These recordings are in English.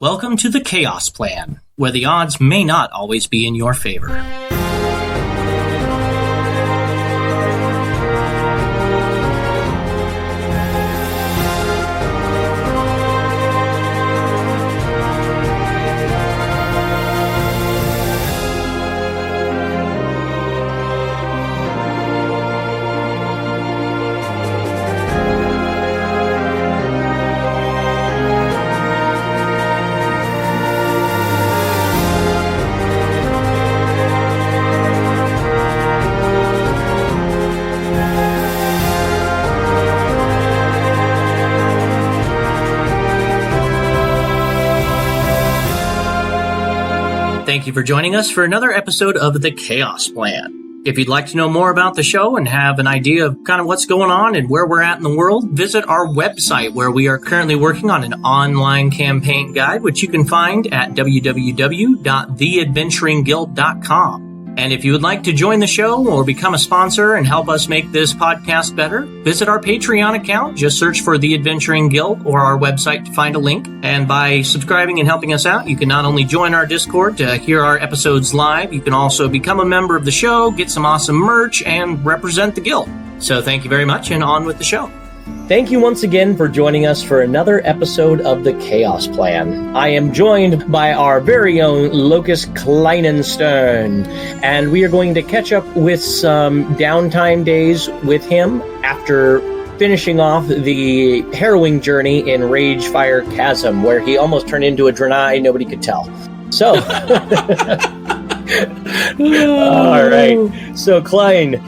Welcome to the Chaos Plan, where the odds may not always be in your favor. Thank you for joining us for another episode of The Chaos Plan. If you'd like to know more about the show and have an idea of kind of what's going on and where we're at in the world, visit our website where we are currently working on an online campaign guide, which you can find at www.theadventuringguild.com. And if you would like to join the show or become a sponsor and help us make this podcast better, visit our Patreon account. Just search for The Adventuring Guild or our website to find a link. And by subscribing and helping us out, you can not only join our Discord to hear our episodes live, you can also become a member of the show, get some awesome merch, and represent the guild. So thank you very much, and on with the show. Thank you once again for joining us for another episode of The Chaos Plan. I am joined by our very own Locus Kleinenstern, and we are going to catch up with some downtime days with him after finishing off the harrowing journey in Ragefire Chasm, where he almost turned into a Draenei, nobody could tell. So... All right. So, Klien,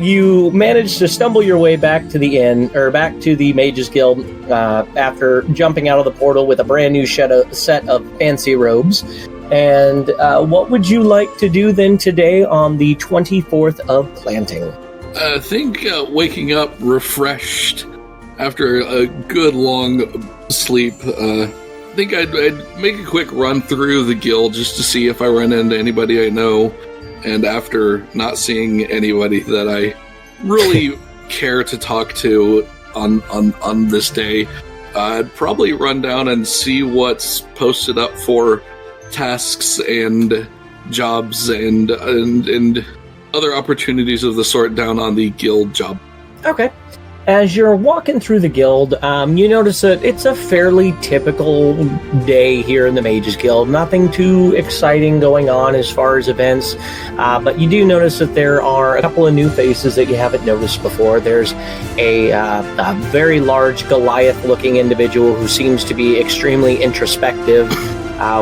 you managed to stumble your way back to the inn, or back to the Mage's Guild, after jumping out of the portal with a brand new set of fancy robes. And what would you like to do then today on the 24th of Planting? I think waking up refreshed after a good long sleep. I think I'd make a quick run through the guild just to see if I run into anybody I know, and after not seeing anybody that I really care to talk to on this day, I'd probably run down and see what's posted up for tasks and jobs and other opportunities of the sort down on the guild job. Okay. As you're walking through the guild, you notice that it's a fairly typical day here in the Mage's Guild. Nothing too exciting going on as far as events, but you do notice that there are a couple of new faces that you haven't noticed before. There's a very large Goliath-looking individual who seems to be extremely introspective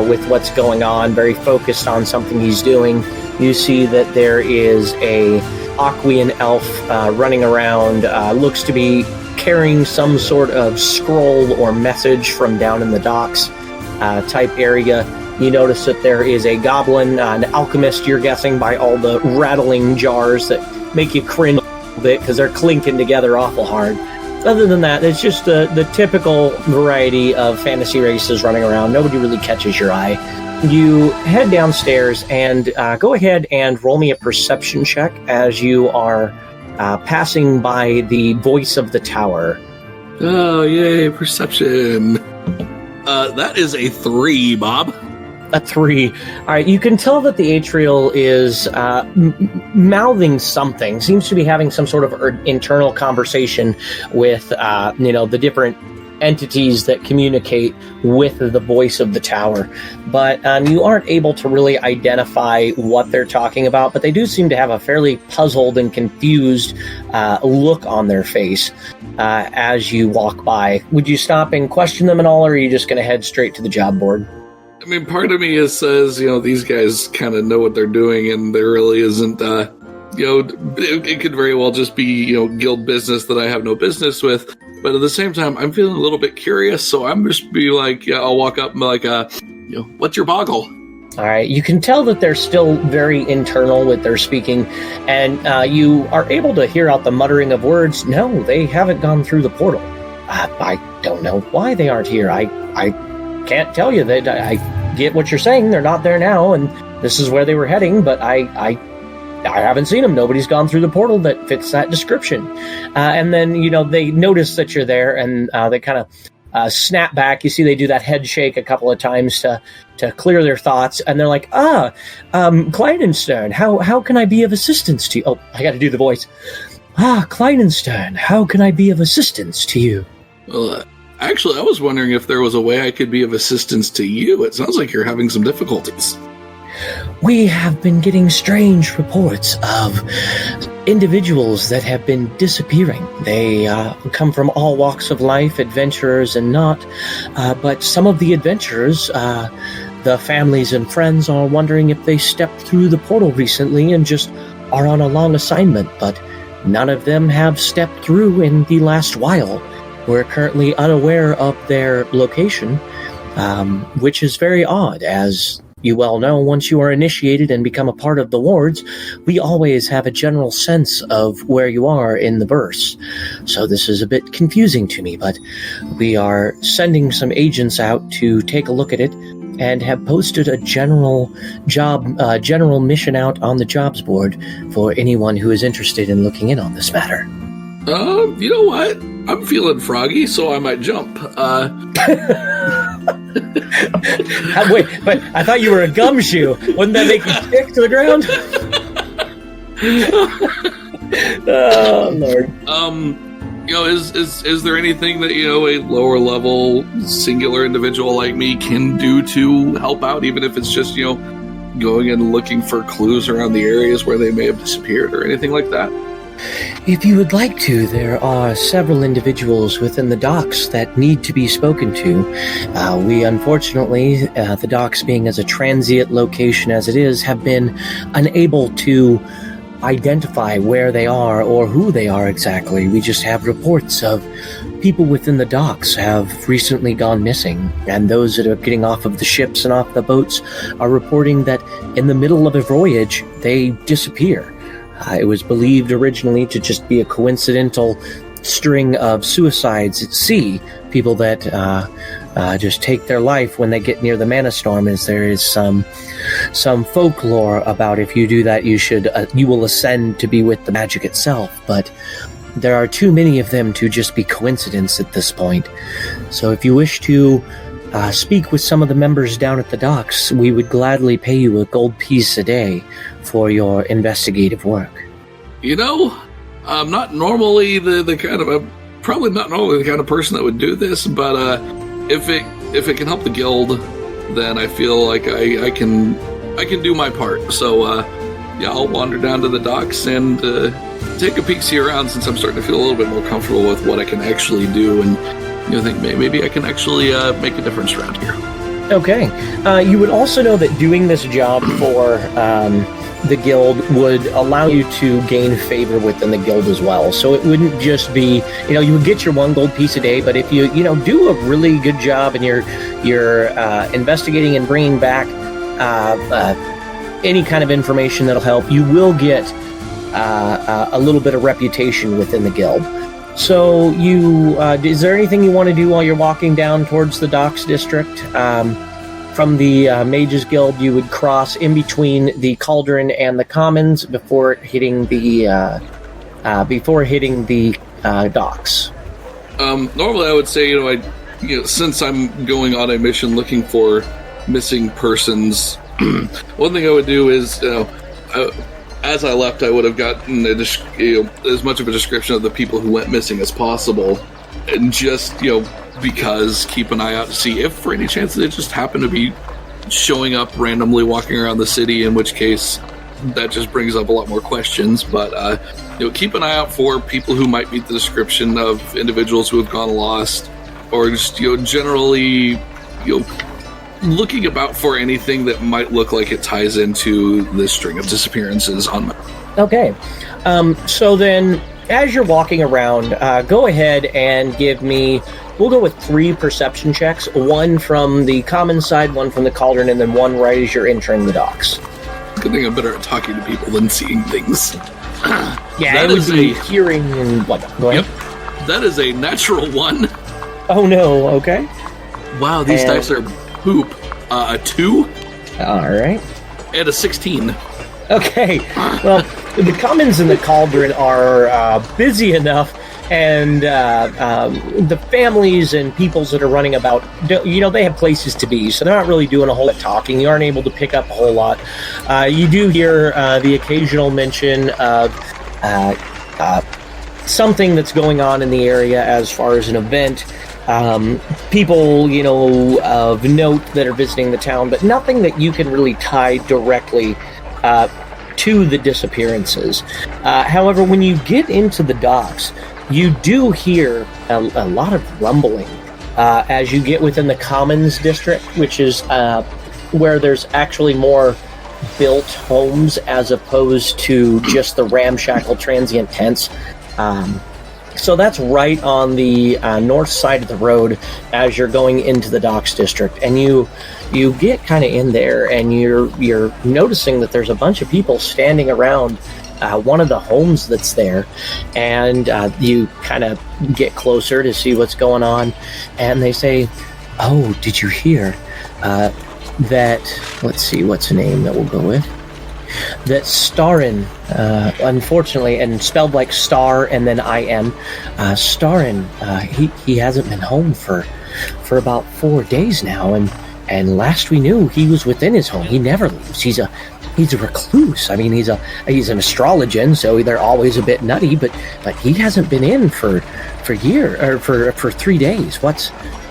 with what's going on, very focused on something he's doing. You see that there is a Aquean elf running around, looks to be carrying some sort of scroll or message from down in the docks type area. You notice that there is a goblin, an alchemist, you're guessing by all the rattling jars that make you cringe a little bit because they're clinking together awful hard. Other than that, it's just the typical variety of fantasy races running around. Nobody really catches your eye. You head downstairs and go ahead and roll me a perception check as you are passing by the voice of the tower. Oh, yay, perception. That is a 3, Bob. A 3. All right, you can tell that the Atrial is mouthing something, seems to be having some sort of internal conversation with, the different entities that communicate with the voice of the tower, but you aren't able to really identify what they're talking about, but they do seem to have a fairly puzzled and confused look on their face as you walk by. Would you stop and question them at all, or are you just going to head straight to the job board? I mean, part of me says, these guys kind of know what they're doing, and there really isn't, it could very well just be, guild business that I have no business with. But at the same time, I'm feeling a little bit curious, so I'm just be like, I'll walk up and be like, what's your boggle? All right, you can tell that they're still very internal with their speaking, and you are able to hear out the muttering of words. No, they haven't gone through the portal. I don't know why they aren't here. I can't tell you that. I get what you're saying. They're not there now, and this is where they were heading, but I haven't seen them. Nobody's gone through the portal that fits that description. And then, they notice that you're there, and they kind of snap back. You see they do that head shake a couple of times to clear their thoughts, and they're like, Klien, how can I be of assistance to you? Oh, I got to do the voice. Klien, how can I be of assistance to you? Well, actually, I was wondering if there was a way I could be of assistance to you. It sounds like you're having some difficulties. We have been getting strange reports of individuals that have been disappearing. They come from all walks of life, adventurers and not. But some of the adventurers, the families and friends, are wondering if they stepped through the portal recently and just are on a long assignment. But none of them have stepped through in the last while. We're currently unaware of their location, which is very odd, as you well know. Once you are initiated and become a part of the wards, we always have a general sense of where you are in the verse. So this is a bit confusing to me, but we are sending some agents out to take a look at it and have posted a general mission out on the jobs board for anyone who is interested in looking in on this matter. You know what? I'm feeling froggy, so I might jump. Wait, but I thought you were a gumshoe. Wouldn't that make you stick to the ground? Oh, Lord. Is there anything that, a lower level singular individual like me can do to help out, even if it's just, going and looking for clues around the areas where they may have disappeared or anything like that? If you would like to, there are several individuals within the docks that need to be spoken to. We unfortunately, the docks being as a transient location as it is, have been unable to identify where they are or who they are exactly. We just have reports of people within the docks have recently gone missing, and those that are getting off of the ships and off the boats are reporting that in the middle of a voyage, they disappear. It was believed originally to just be a coincidental string of suicides at sea, people that just take their life when they get near the mana storm, as there is some folklore about if you do that, you will ascend to be with the magic itself. But there are too many of them to just be coincidence at this point. So if you wish to speak with some of the members down at the docks, we would gladly pay you a gold piece a day for your investigative work. I'm not normally probably not normally the kind of person that would do this, but if it can help the guild, then I feel like I can do my part. So I'll wander down to the docks and take a peek, see around, since I'm starting to feel a little bit more comfortable with what I can actually do, and think maybe I can actually make a difference around here. Okay. You would also know that doing this job for the guild would allow you to gain favor within the guild as well. So it wouldn't just be, you would get your 1 gold piece a day, but if you, do a really good job and you're investigating and bringing back any kind of information that'll help, you will get a little bit of reputation within the guild. So is there anything you want to do while you're walking down towards the docks district? From the Mages Guild, you would cross in between the Cauldron and the Commons before hitting the docks. Normally, I would say, since I'm going on a mission looking for missing persons, one thing I would do is, as I left, I would have gotten as much of a description of the people who went missing as possible, and just because keep an eye out to see if, for any chance, they just happen to be showing up randomly walking around the city, in which case that just brings up a lot more questions. But keep an eye out for people who might meet the description of individuals who have gone lost, or just generally looking about for anything that might look like it ties into this string of disappearances on map. Okay. So then, as you're walking around, go ahead and give me, we'll go with 3 perception checks, 1 from the common side, 1 from the Cauldron, and then 1 right as you're entering the docks. Good thing I'm better at talking to people than seeing things. Yeah, it would be hearing and whatnot. Go ahead. Yep. That is a natural 1. Oh no, okay. Wow, these dice are poop. A 2. Alright. And a 16. Okay, well, the Commons and the Cauldron are busy enough And the families and peoples that are running about, they have places to be, so they're not really doing a whole lot of talking. You aren't able to pick up a whole lot. You do hear the occasional mention of something that's going on in the area as far as an event. People, of note that are visiting the town, but nothing that you can really tie directly to the disappearances. However, when you get into the docks, you do hear a lot of rumbling as you get within the Commons district, which is where there's actually more built homes as opposed to just the ramshackle transient tents. So that's right on the north side of the road as you're going into the docks district, and you get kind of in there, and you're noticing that there's a bunch of people standing around one of the homes that's there, and you kind of get closer to see what's going on, and they say, "Oh, did you hear that?" Let's see, what's the name that we'll go with? That Starin, unfortunately, and spelled like star and then I-N, Starin, he hasn't been home for about 4 days now, and last we knew, he was within his home. He never leaves. He's a recluse. I mean, he's an astrologian, so they're always a bit nutty, but he hasn't been in for 3 days.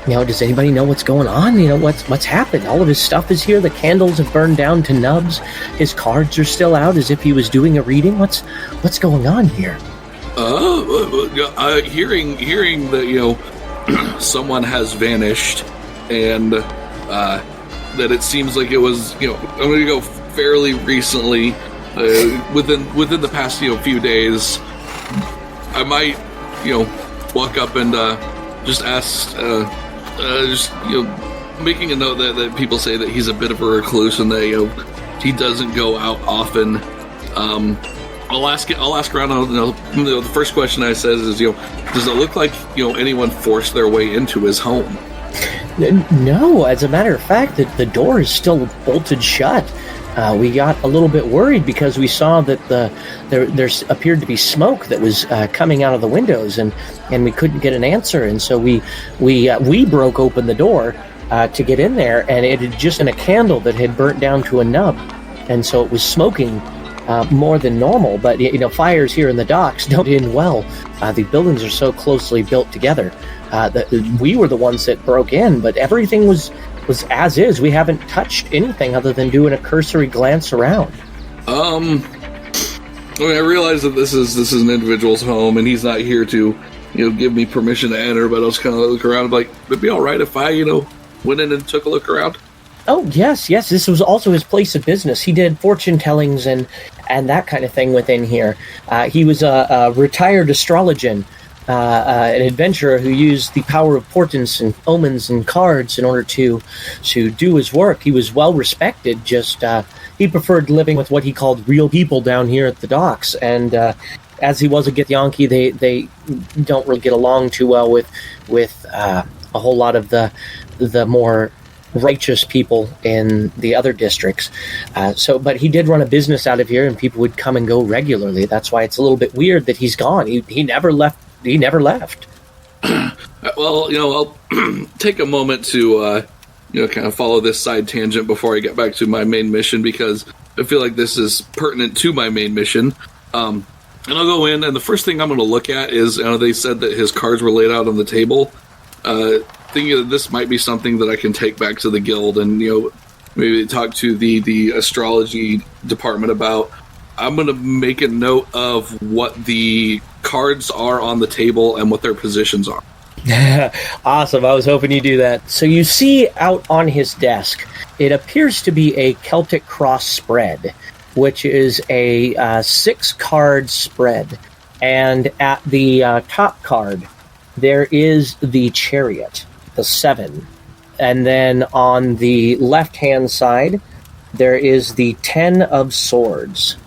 Does anybody know what's going on? What's happened? All of his stuff is here. The candles have burned down to nubs. His cards are still out as if he was doing a reading. What's going on here? Hearing that, someone has vanished, and that it seems like it was, I'm going to go fairly recently, within the past, few days. I might, walk up and just ask, making a note that people say that he's a bit of a recluse and that, he doesn't go out often. I'll ask around. The first question I says is, does it look like, anyone forced their way into his home? No, as a matter of fact, the door is still bolted shut. We got a little bit worried because we saw that there appeared to be smoke that was coming out of the windows, and we couldn't get an answer. And so we broke open the door to get in there, and it had just been a candle that had burnt down to a nub, and so it was smoking more than normal. But fires here in the docks don't end well. The buildings are so closely built together that we were the ones that broke in, but everything was as is. We haven't touched anything other than doing a cursory glance around. I realize that this is an individual's home, and he's not here to, give me permission to enter. But I was kind of looking around, like, it'd be all right if I, went in and took a look around. Oh yes. This was also his place of business. He did fortune tellings and that kind of thing within here. He was a retired astrologian. An adventurer who used the power of portents and omens and cards in order to do his work. He was well respected, just he preferred living with what he called real people down here at the docks, and as he was a Githyanki, they don't really get along too well with a whole lot of the more righteous people in the other districts. But he did run a business out of here, and people would come and go regularly. That's why it's a little bit weird that he's gone. He never left. He never left. Well, I'll take a moment to, kind of follow this side tangent before I get back to my main mission, because I feel like this is pertinent to my main mission. And I'll go in, and the first thing I'm going to look at is, they said that his cards were laid out on the table. Thinking that this might be something that I can take back to the guild and, maybe talk to the astrology department about. I'm going to make a note of what the cards are on the table and what their positions are. Awesome. I was hoping you'd do that. So you see out on his desk, it appears to be a Celtic Cross spread, which is a 6-card spread. And at the top card, there is the Chariot, the 7. And then on the left-hand side, there is the 10 of Swords.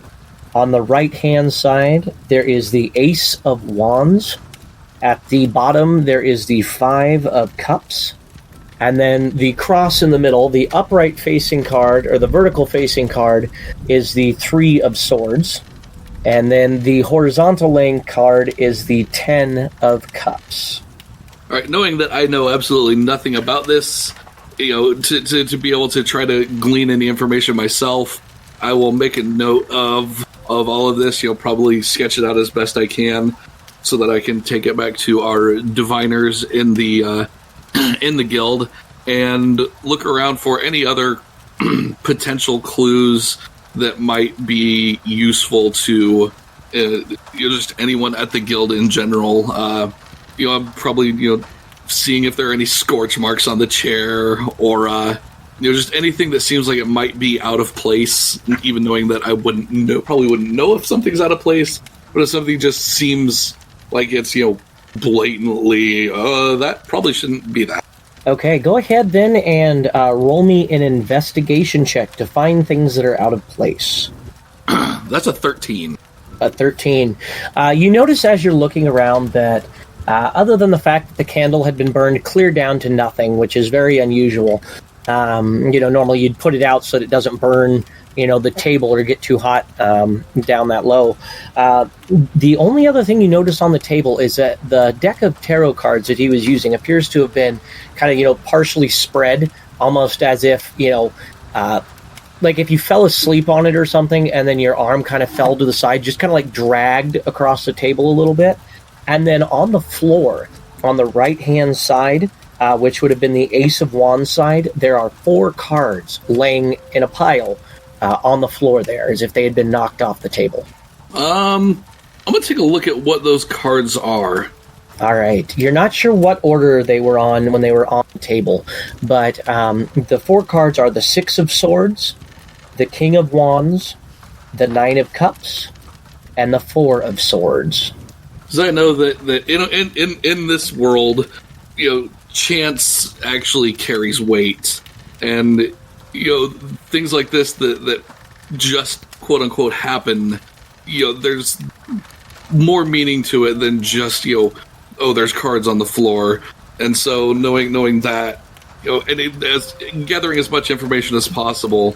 On the right-hand side, there is the Ace of Wands. At the bottom, there is the 5 of Cups. And then the cross in the middle, the upright-facing card, or the vertical-facing card, is the 3 of Swords. And then the horizontal laying card is the 10 of Cups. All right, knowing that I know absolutely nothing about this, to be able to try to glean any information myself, I will make a note of all of this. Probably sketch it out as best I can, so that I can take it back to our diviners in the guild and look around for any other potential clues that might be useful to just anyone at the guild in general. I'm probably seeing if there are any scorch marks on the chair, or just anything that seems like it might be out of place, even knowing that I probably wouldn't know if something's out of place, but if something just seems like it's blatantly that probably shouldn't be that. Okay, go ahead then and roll me an investigation check to find things that are out of place. That's a 13. A 13. You notice as you're looking around that other than the fact that the candle had been burned clear down to nothing, which is very unusual. Normally you'd put it out so that it doesn't burn, the table or get too hot down that low. The only other thing you notice on the table is that the deck of tarot cards that he was using appears to have been kind of, partially spread, almost as if, like if you fell asleep on it or something and then your arm kind of fell to the side, just kind of like dragged across the table a little bit. And then on the floor, on the right-hand side, which would have been the Ace of Wands side, there are 4 cards laying in a pile on the floor there, as if they had been knocked off the table. I'm going to take a look at what those cards are. All right. You're not sure what order they were on when they were on the table, but the 4 cards are the 6 of Swords, the King of Wands, the 9 of Cups, and the 4 of Swords. Because I know that in this world, chance actually carries weight, and things like this that just quote unquote happen. There's more meaning to it than just there's cards on the floor. And so knowing that, as gathering as much information as possible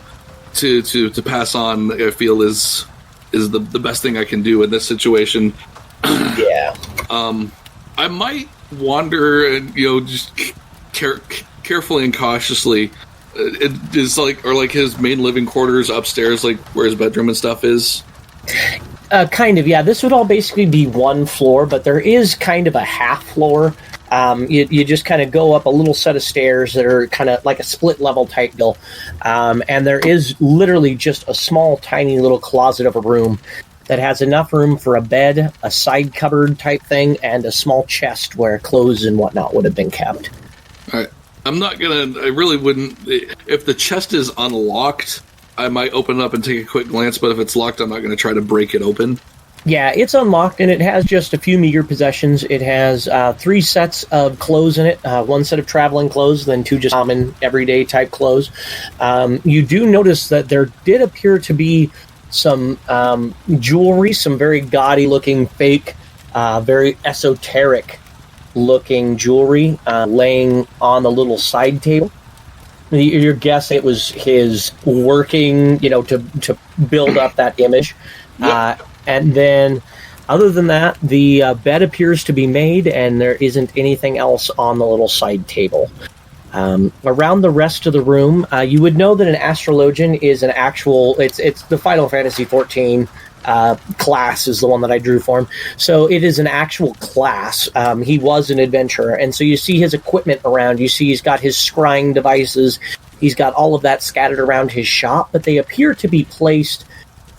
to pass on, I feel is the best thing I can do in this situation. Yeah. I might wander and just carefully and cautiously. It is like his main living quarters upstairs, like where his bedroom and stuff is. Kind of, yeah. This would all basically be one floor, but there is kind of a half floor. You just kind of go up a little set of stairs that are kind of like a split level type deal, and there is literally just a small, tiny little closet of a room that has enough room for a bed, a side cupboard type thing, and a small chest where clothes and whatnot would have been kept. All right. I really wouldn't. If the chest is unlocked, I might open it up and take a quick glance, but if it's locked, I'm not going to try to break it open. Yeah, it's unlocked, and it has just a few meager possessions. It has 3 sets of clothes in it, 1 set of traveling clothes, then 2 just common, everyday type clothes. You do notice that there did appear to be some jewelry, some very gaudy-looking, fake, very esoteric-looking jewelry laying on the little side table. Your guess it was his working, to build up that image. Yep. And then, other than that, the bed appears to be made, and there isn't anything else on the little side table. Around the rest of the room, you would know that an astrologian is an actual. It's the Final Fantasy XIV class is the one that I drew for him. So it is an actual class. He was an adventurer, and so you see his equipment around. You see he's got his scrying devices. He's got all of that scattered around his shop, but they appear to be placed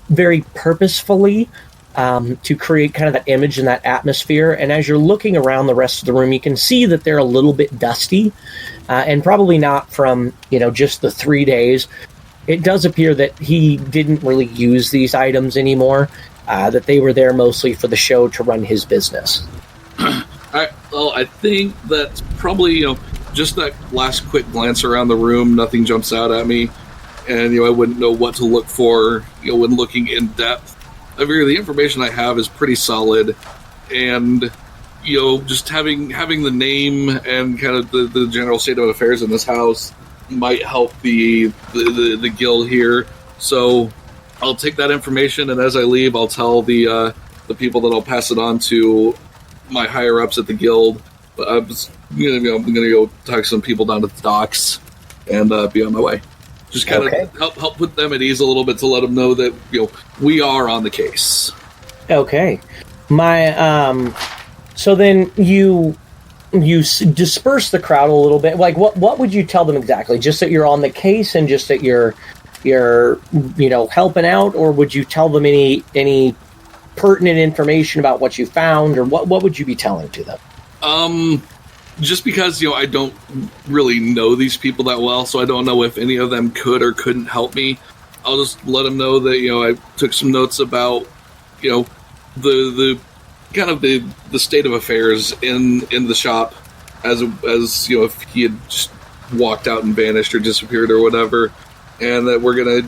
very purposefully to create kind of that image and that atmosphere. And as you're looking around the rest of the room, you can see that they're a little bit dusty, and probably not from just the 3 days. It does appear that he didn't really use these items anymore, that they were there mostly for the show to run his business. All right, well, I think that's probably, just that last quick glance around the room, nothing jumps out at me, and, I wouldn't know what to look for, when looking in depth. I figure the information I have is pretty solid, and, just having the name and kind of the general state of affairs in this house might help the guild here. So I'll take that information, and as I leave, I'll tell the people that I'll pass it on to my higher ups at the guild. But I'm gonna go talk to some people down at the docks and be on my way. Just kind of help put them at ease a little bit to let them know that we are on the case. Okay, so then you disperse the crowd a little bit. Like, what would you tell them exactly? Just that you're on the case and just that you're helping out, or would you tell them any pertinent information about what you found, or what would you be telling to them? Just because I don't really know these people that well, so I don't know if any of them could or couldn't help me. I'll just let them know that I took some notes about the kind of the state of affairs in the shop as if he had just walked out and vanished or disappeared or whatever, and that we're gonna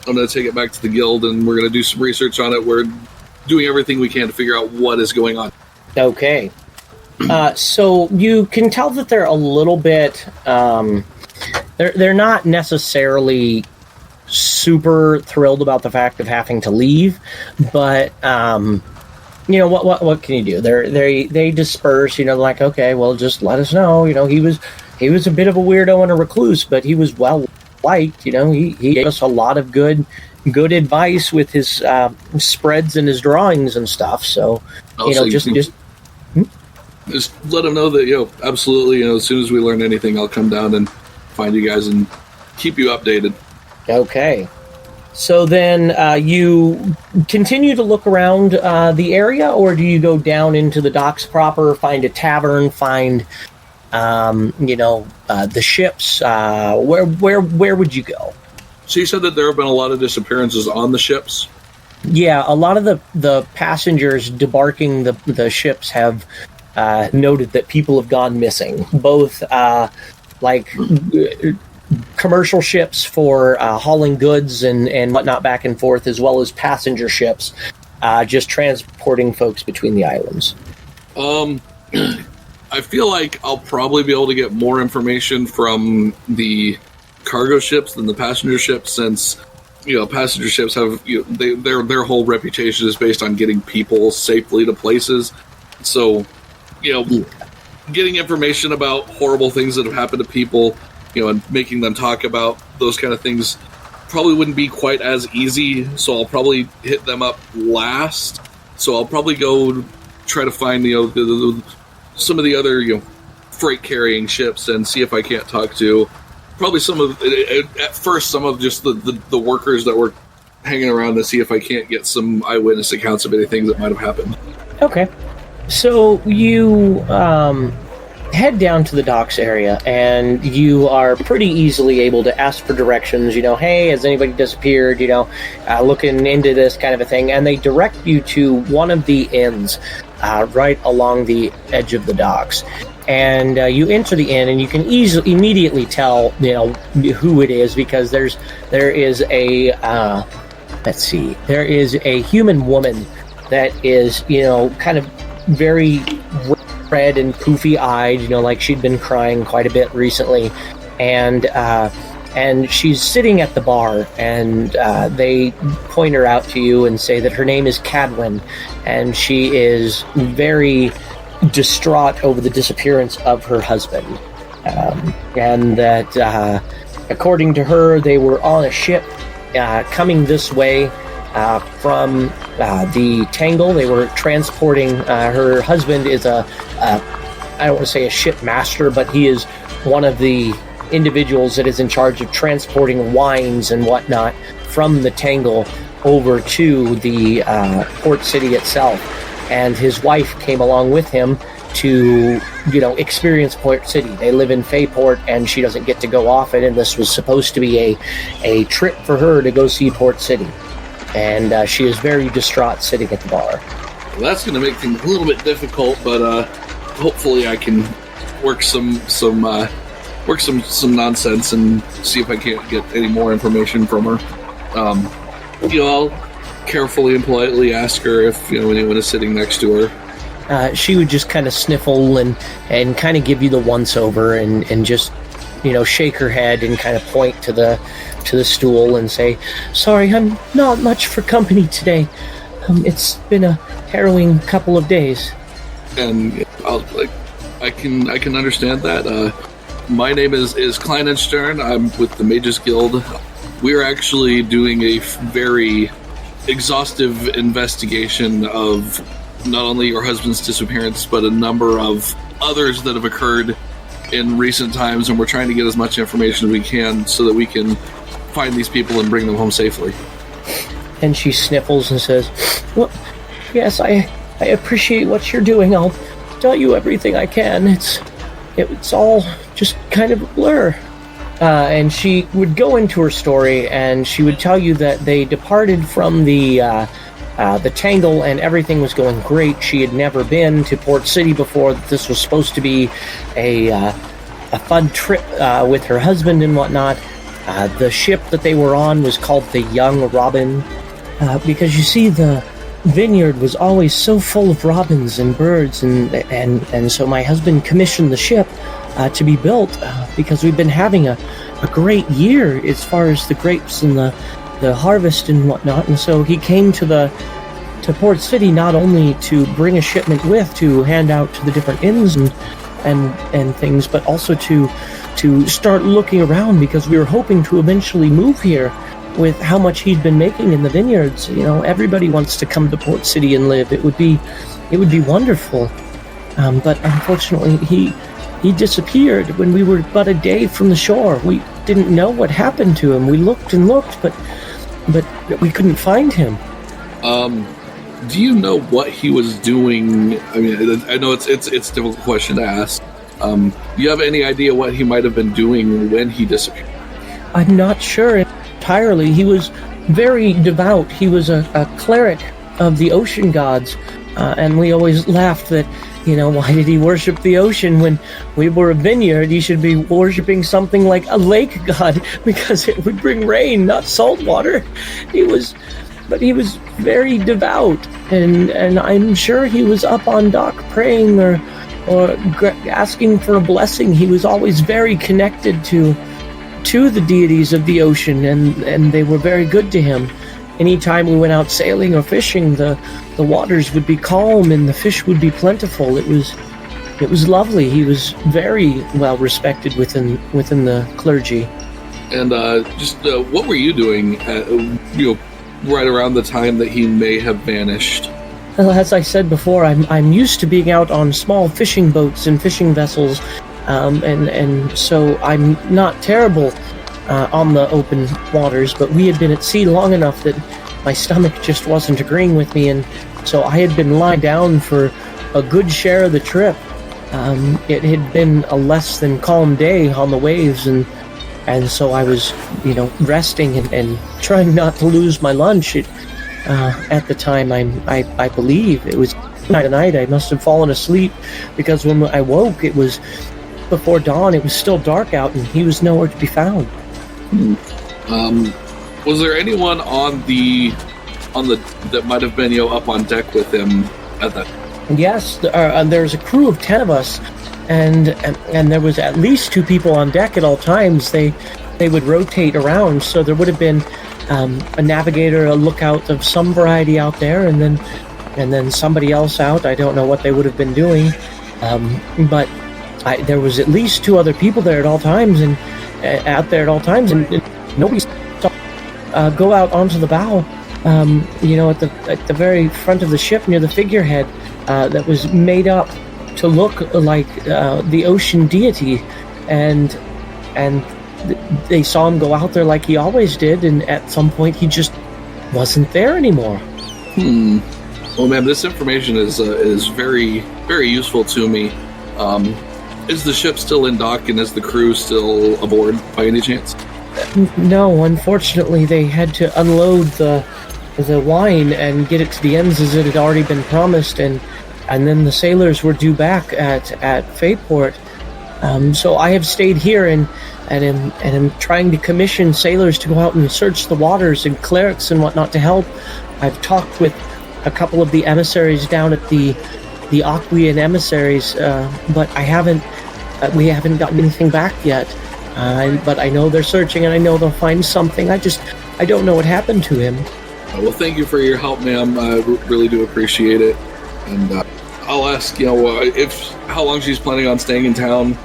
I'm gonna take it back to the guild and we're gonna do some research on it. We're doing everything we can to figure out what is going on. Okay. So you can tell that they're a little bit they're not necessarily super thrilled about the fact of having to leave, but what can you do? They disperse, like, okay, well, just let us know. He was a bit of a weirdo and a recluse, but he was well liked. He gave us a lot of good advice with his spreads and his drawings and stuff. So just let them know that absolutely. As soon as we learn anything, I'll come down and find you guys and keep you updated. Okay. So then you continue to look around the area, or do you go down into the docks proper, find a tavern, find the ships? Where would you go? So you said that there have been a lot of disappearances on the ships? Yeah, a lot of the passengers debarking the ships have noted that people have gone missing, both commercial ships for hauling goods and whatnot back and forth, as well as passenger ships just transporting folks between the islands. I feel like I'll probably be able to get more information from the cargo ships than the passenger ships, since passenger ships have their whole reputation is based on getting people safely to places. So getting information about horrible things that have happened to people, and making them talk about those kind of things probably wouldn't be quite as easy. So I'll probably hit them up last. So I'll probably go try to find some of the other freight carrying ships and see if I can't talk to probably some of just the workers that were hanging around to see if I can't get some eyewitness accounts of anything that might have happened. Okay. So you head down to the docks area, and you are pretty easily able to ask for directions. Hey, has anybody disappeared? Looking into this kind of a thing, and they direct you to one of the inns right along the edge of the docks. And you enter the inn, and you can immediately tell who it is, because there is a there is a human woman that is kind of very red and poofy-eyed, like she'd been crying quite a bit recently, and she's sitting at the bar, and they point her out to you and say that her name is Cadwyn, and she is very distraught over the disappearance of her husband, and that according to her, they were on a ship coming this way from the Tangle. They were transporting, her husband is I don't want to say a ship master, but he is one of the individuals that is in charge of transporting wines and whatnot from the Tangle over to the port city itself. And his wife came along with him to, experience Port City. They live in Fayport, and she doesn't get to go off it, and this was supposed to be a trip for her to go see Port City. And she is very distraught sitting at the bar. Well, that's going to make things a little bit difficult, but hopefully I can work some nonsense and see if I can't get any more information from her. I'll carefully and politely ask her if anyone is sitting next to her. She would just kind of sniffle and kind of give you the once over and just shake her head and kind of point to the stool and say, "Sorry, I'm not much for company today. It's been a harrowing couple of days." And I can understand that. My name is Klien. I'm with the Mages Guild. We're actually doing a very exhaustive investigation of not only your husband's disappearance, but a number of others that have occurred in recent times, and we're trying to get as much information as we can so that we can find these people and bring them home safely. And she sniffles and says, "Well, yes, I appreciate what you're doing. I'll tell you everything I can. It's all just kind of a blur." And she would go into her story, and she would tell you that they departed from the Tangle, and everything was going great. She had never been to Port City before. This was supposed to be a fun trip with her husband and whatnot. The ship that they were on was called the Young Robin, because you see, the vineyard was always so full of robins and birds, and so my husband commissioned the ship to be built because we've been having a great year as far as the grapes and the harvest and whatnot. And so he came to Port City not only to bring a shipment to hand out to the different inns and things, but also to start looking around, because we were hoping to eventually move here. With how much he'd been making in the vineyards, everybody wants to come to Port City and live. It would be wonderful. But unfortunately, he disappeared when we were but a day from the shore. We didn't know what happened to him. We looked and looked, but we couldn't find him. Do you know what he was doing? I mean, I know it's a difficult question to ask. Do you have any idea what he might have been doing when he disappeared? I'm not sure entirely. He was very devout. He was a cleric of the ocean gods, and we always laughed that, why did he worship the ocean when we were a vineyard? He should be worshiping something like a lake god, because it would bring rain, not salt water. He was very devout, and I'm sure he was up on dock praying or asking for a blessing. He was always very connected to the deities of the ocean, and they were very good to him. Anytime we went out sailing or fishing, the waters would be calm and the fish would be plentiful. It was lovely. He was very well respected within the clergy. And what were you doing right around the time that he may have vanished? Well, as I said before, I'm used to being out on small fishing boats and fishing vessels, and so I'm not terrible on the open waters, but we had been at sea long enough that my stomach just wasn't agreeing with me, and so I had been lying down for a good share of the trip. It had been a less than calm day on the waves, and so I was, resting and trying not to lose my lunch. At the time, I believe it was night. I must have fallen asleep, because when I woke, it was before dawn. It was still dark out, and he was nowhere to be found. Was there anyone that might have been up on deck with him at that? Yes, there's a crew of 10 of us, and there was at least 2 people on deck at all times. They would rotate around, so there would have been a navigator, a lookout of some variety out there, and then somebody else out. I don't know what they would have been doing, but there was at least 2 other people there at all times, and out there at all times, and nobody saw go out onto the bow, at the very front of the ship near the figurehead that was made up to look like the ocean deity, and they saw him go out there like he always did, and at some point he just wasn't there anymore. Well, ma'am, this information is very, very useful to me. Is the ship still in dock, and is the crew still aboard by any chance? No, unfortunately, they had to unload the wine and get it to the ends as it had already been promised, and then the sailors were due back at Fayport. So I have stayed here and am trying to commission sailors to go out and search the waters, and clerics and whatnot to help. I've talked with a couple of the emissaries down at the Aquian emissaries, but we haven't gotten anything back yet. But I know they're searching, and I know they'll find something. I don't know what happened to him. Well, thank you for your help, ma'am. I really do appreciate it. And I'll ask, how long she's planning on staying in town,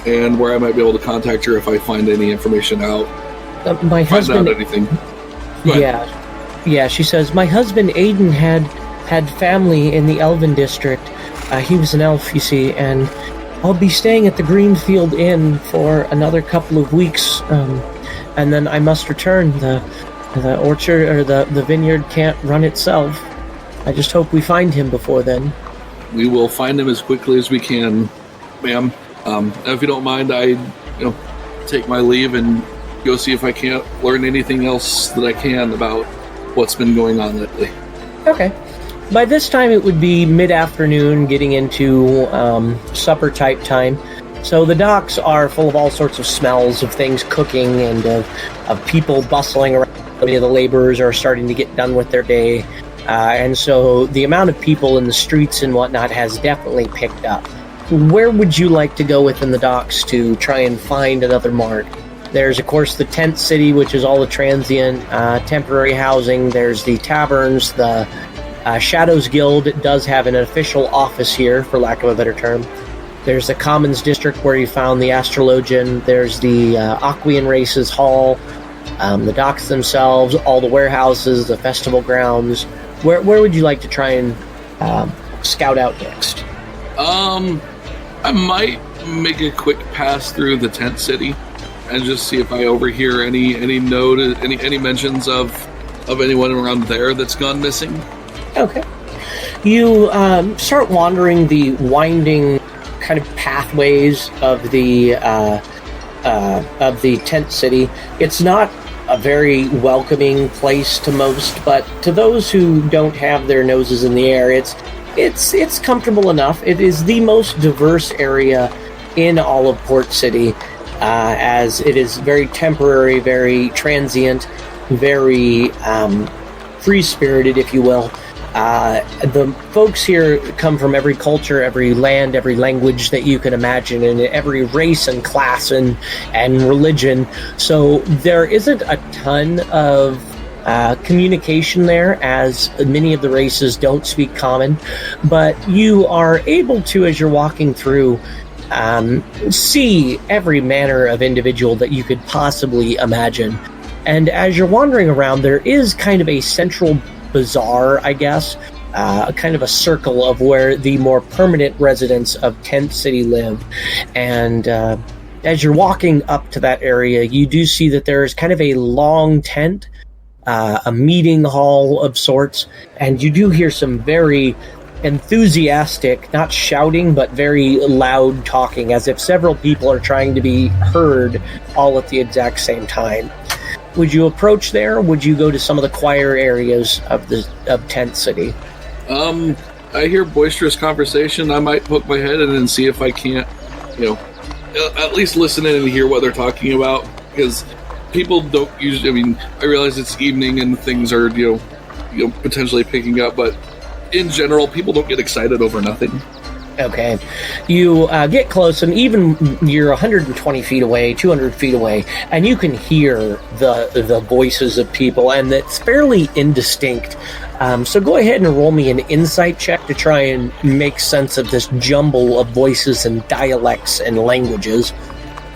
and where I might be able to contact her if I find any information out. My husband. Find out anything. Yeah. She says my husband Aiden had family in the Elven district. He was an elf, you see, and I'll be staying at the Greenfield Inn for another couple of weeks, and then I must return. The orchard or the vineyard can't run itself. I just hope we find him before then. We will find him as quickly as we can, ma'am. If you don't mind, I take my leave and go see if I can't learn anything else that I can about what's been going on lately. Okay. By this time, it would be mid-afternoon, getting into supper-type time. So the docks are full of all sorts of smells of things cooking and of people bustling around. Many of the laborers are starting to get done with their day. And so the amount of people in the streets and whatnot has definitely picked up. Where would you like to go within the docks to try and find another mark? There's, of course, the tent city, which is all the transient, temporary housing. There's the taverns. The Shadows Guild does have an official office here, for lack of a better term. There's the Commons District, where you found the Astrologian. There's the Aquian Races Hall, the docks themselves, all the warehouses, the festival grounds. Where would you like to try and scout out next? I might make a quick pass through the tent city and just see if I overhear any mentions of anyone around there that's gone missing. Okay. You start wandering the winding kind of pathways of the tent city. It's not a very welcoming place to most, but to those who don't have their noses in the air, it's comfortable enough. It is the most diverse area in all of Port City, as it is very temporary, very transient, very free-spirited, if you will. The folks here come from every culture, every land, every language that you can imagine, and every race and class and religion. So there isn't a ton of communication there, as many of the races don't speak common, but you are able to, as you're walking through, see every manner of individual that you could possibly imagine. And as you're wandering around, there is kind of a central bazaar, I guess, kind of a circle of where the more permanent residents of Tent City live. And as you're walking up to that area, you do see that there is kind of a long tent, a meeting hall of sorts, and you do hear some very enthusiastic, not shouting, but very loud talking, as if several people are trying to be heard all at the exact same time. Would you approach there, or would you go to some of the quieter areas of Tent City? I hear boisterous conversation. I might poke my head in and see if I can't, at least listen in and hear what they're talking about, because people don't usually, I realize it's evening and things are, potentially picking up, but in general, people don't get excited over nothing. Okay. You get close, and even you're 120 feet away, 200 feet away, and you can hear the voices of people, and it's fairly indistinct. So go ahead and roll me an insight check to try and make sense of this jumble of voices and dialects and languages.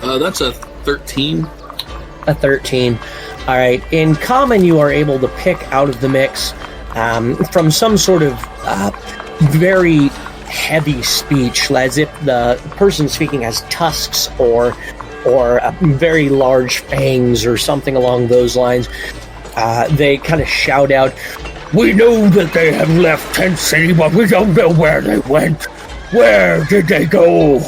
That's a 13. A 13. All right. In common, you are able to pick out of the mix from some sort of very heavy speech, as if the person speaking has tusks or very large fangs or something along those lines. They kind of shout out, "We know that they have left Tent City, but we don't know where they went. Where did they go?"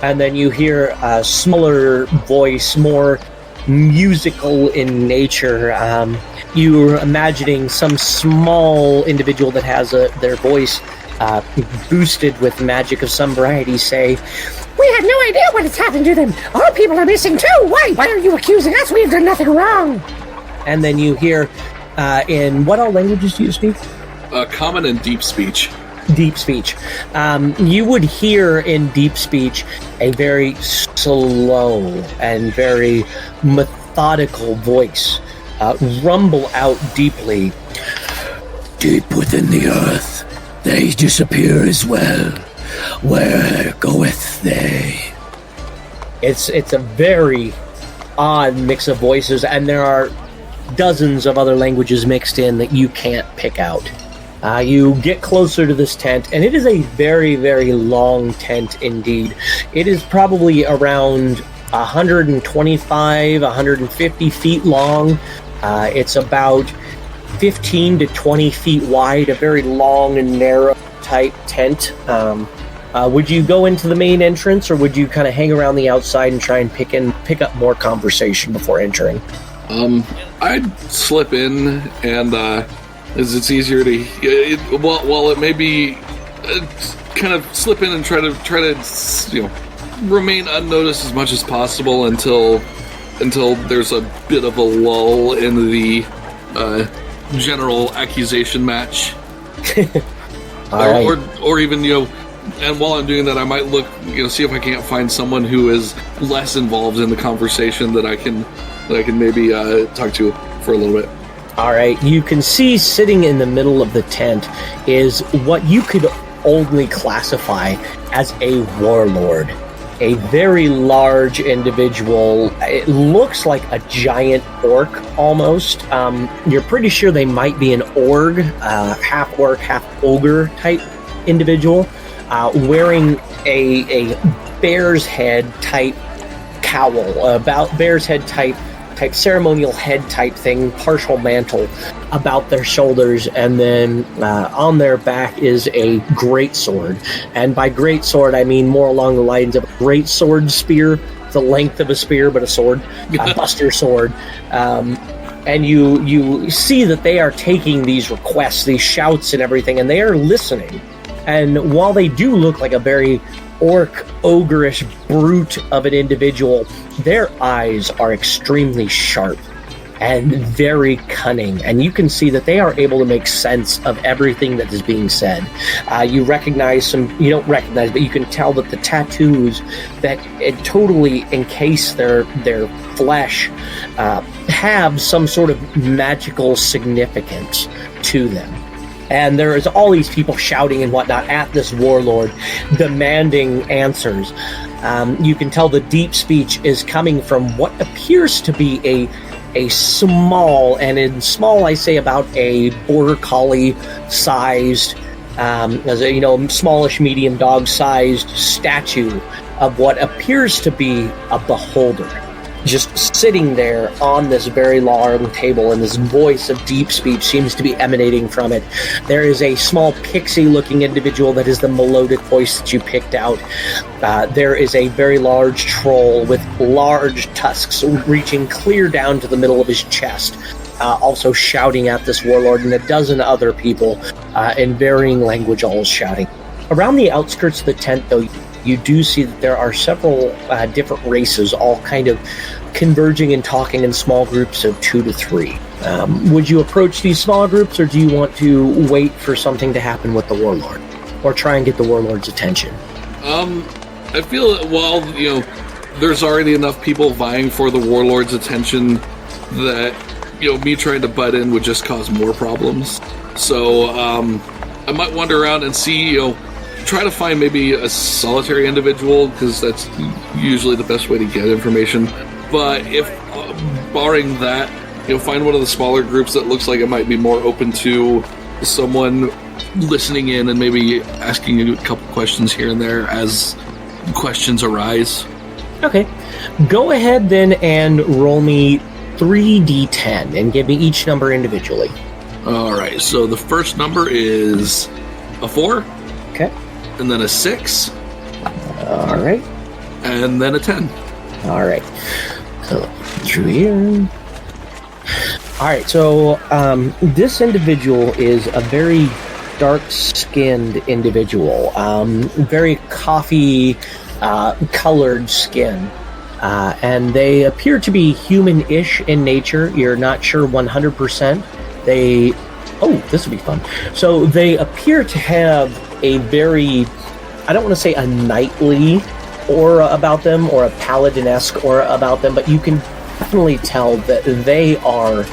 And then you hear a smaller voice, more musical in nature. You're imagining some small individual that has their voice boosted with magic of some variety say, "We have no idea what has happened to them. Our people are missing too. Why are you accusing us? We've done nothing wrong." And then you hear, in what all languages do you speak? Common and deep speech. Deep speech. You would hear in deep speech a very slow and very methodical voice rumble out deeply. Deep within the earth, they disappear as well. Where goeth they? It's a very odd mix of voices, and there are dozens of other languages mixed in that you can't pick out. You get closer to this tent, and it is a very, very long tent indeed. It is probably around 125, 150 feet long. It's about 15 to 20 feet wide, a very long and narrow type tent. Would you go into the main entrance, or would you kind of hang around the outside and try and pick up more conversation before entering? I'd slip in, and as it's easier to, while it may be, kind of slip in and try to remain unnoticed as much as possible until there's a bit of a lull in the general accusation match, or even and while I'm doing that, I might look, see if I can't find someone who is less involved in the conversation that I can maybe talk to for a little bit. All right, you can see sitting in the middle of the tent is what you could only classify as a warlord. A very large individual. It looks like a giant orc almost. You're pretty sure they might be an org, half orc, half ogre type individual, wearing a bear's head type cowl, about bear's head type ceremonial head type thing, partial mantle about their shoulders, and then on their back is a great sword. And by great sword, I mean more along the lines of a great sword spear, the length of a spear, but a sword, a buster sword. And you see that they are taking these requests, these shouts and everything, and they are listening. And while they do look like a very orc, ogreish brute of an individual, their eyes are extremely sharp and very cunning, and you can see that they are able to make sense of everything that is being said. You don't recognize, but you can tell that the tattoos that totally encase their flesh have some sort of magical significance to them. And there is all these people shouting and whatnot at this warlord, demanding answers. You can tell the deep speech is coming from what appears to be a small, and in small I say about a border collie sized, smallish medium dog sized statue of what appears to be a beholder, just sitting there on this very long table, and this voice of deep speech seems to be emanating from it. There is a small pixie-looking individual that is the melodic voice that you picked out. There is a very large troll with large tusks reaching clear down to the middle of his chest, also shouting at this warlord, and a dozen other people in varying language all shouting. Around the outskirts of the tent, though, you do see that there are several different races all kind of converging and talking in small groups of 2 to 3. Would you approach these small groups, or do you want to wait for something to happen with the warlord, or try and get the warlord's attention? I feel that while there's already enough people vying for the warlord's attention that me trying to butt in would just cause more problems. So I might wander around and see try to find maybe a solitary individual, because that's usually the best way to get information. But if, barring that, find one of the smaller groups that looks like it might be more open to someone listening in and maybe asking you a couple questions here and there as questions arise. Okay. Go ahead then and roll me 3d10 and give me each number individually. All right, so the first number is a 4. Okay. And then a 6. All right. And then a 10. All right. So, through here. All right, so this individual is a very dark-skinned individual, very coffee-colored skin, and they appear to be human-ish in nature. You're not sure 100%. Oh, this will be fun. So they appear to have a very, I don't want to say a knightly aura about them or a paladin-esque aura about them, but you can definitely tell that they are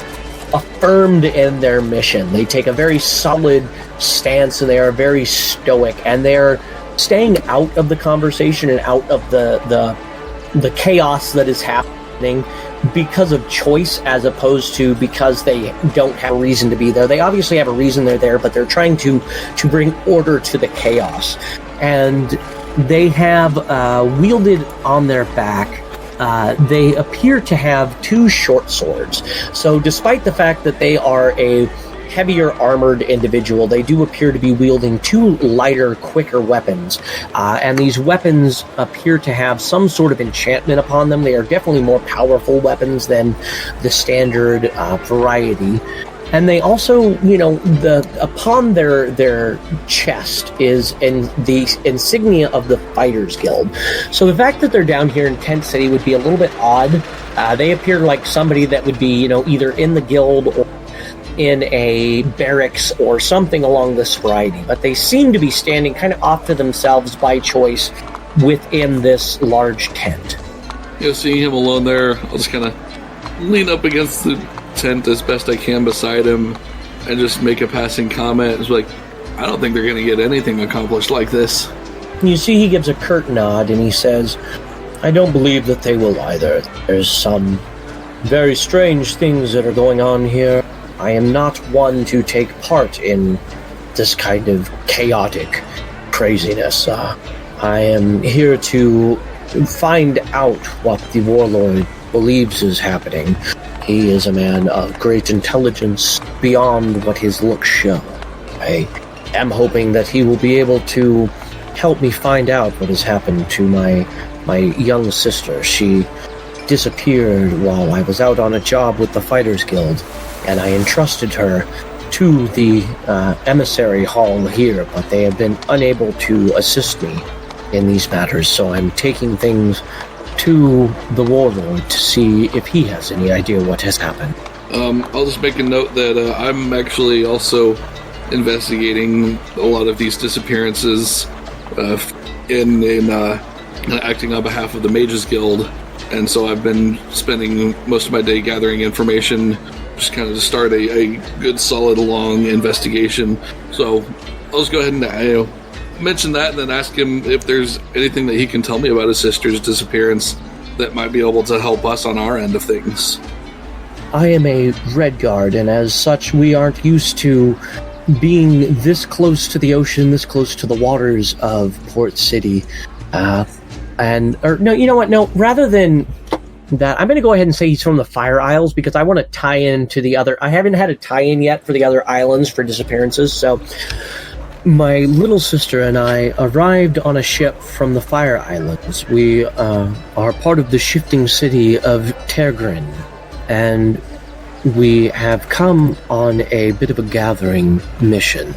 affirmed in their mission. They take a very solid stance, and they are very stoic, and they're staying out of the conversation and out of the chaos that is happening because of choice, as opposed to because they don't have a reason to be there. They obviously have a reason they're there, but they're trying to bring order to the chaos. And they have wielded on their back, they appear to have 2 short swords. So despite the fact that they are a heavier armored individual, they do appear to be wielding 2 lighter, quicker weapons. And these weapons appear to have some sort of enchantment upon them. They are definitely more powerful weapons than the standard variety. And they also, upon their chest is the insignia of the Fighters Guild. So the fact that they're down here in Tent City would be a little bit odd. They appear like somebody that would be, either in the guild or in a barracks or something along this variety. But they seem to be standing kind of off to themselves by choice within this large tent. Seeing him alone there, I'll just kind of lean up against the tent as best I can beside him and just make a passing comment. It's like, I don't think they're going to get anything accomplished like this. You see he gives a curt nod and he says, I don't believe that they will either. There's some very strange things that are going on here. I am not one to take part in this kind of chaotic craziness. I am here to find out what the warlord believes is happening. He is a man of great intelligence beyond what his looks show. I am hoping that he will be able to help me find out what has happened to my young sister. She disappeared while I was out on a job with the Fighters Guild, and I entrusted her to the emissary hall here, but they have been unable to assist me in these matters, so I'm taking things to the warlord to see if he has any idea what has happened. I'll just make a note that I'm actually also investigating a lot of these disappearances in acting on behalf of the Mages Guild, and so I've been spending most of my day gathering information, just kind of to start a good, solid, long investigation. So I'll just go ahead and mention that and then ask him if there's anything that he can tell me about his sister's disappearance that might be able to help us on our end of things. I am a Redguard, and as such, we aren't used to being this close to the ocean, this close to the waters of Port City. Rather than that, I'm going to go ahead and say he's from the Fire Isles, because I want to tie in to the other. I haven't had a tie-in yet for the other islands for disappearances, so my little sister and I arrived on a ship from the Fire Islands. We are part of the shifting city of Tergrin, and we have come on a bit of a gathering mission.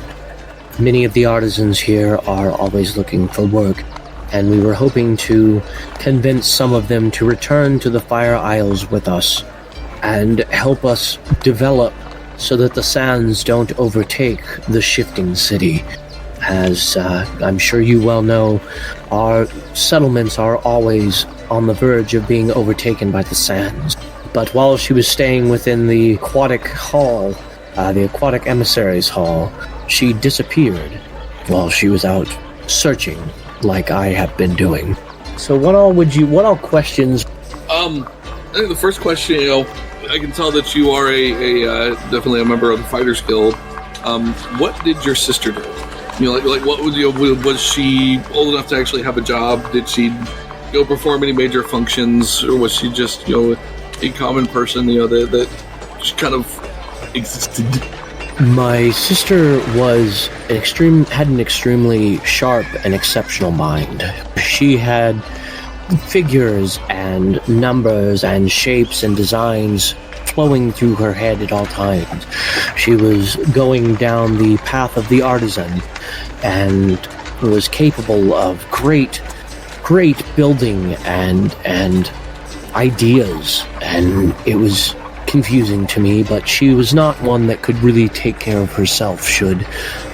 Many of the artisans here are always looking for work, and we were hoping to convince some of them to return to the Fire Isles with us and help us develop so that the sands don't overtake the shifting city. As I'm sure you well know, our settlements are always on the verge of being overtaken by the sands. But while she was staying within the aquatic hall, the aquatic emissaries hall, she disappeared while she was out searching like I have been doing. So what all questions? I think the first question, I can tell that you are definitely a member of the Fighters Guild. What did your sister do? Was she old enough to actually have a job? Did she perform any major functions, or was she just a common person that just kind of existed? My sister had an extremely sharp and exceptional mind. She had figures and numbers and shapes and designs flowing through her head at all times. She was going down the path of the artisan and was capable of great building and ideas, and it was confusing to me, but she was not one that could really take care of herself should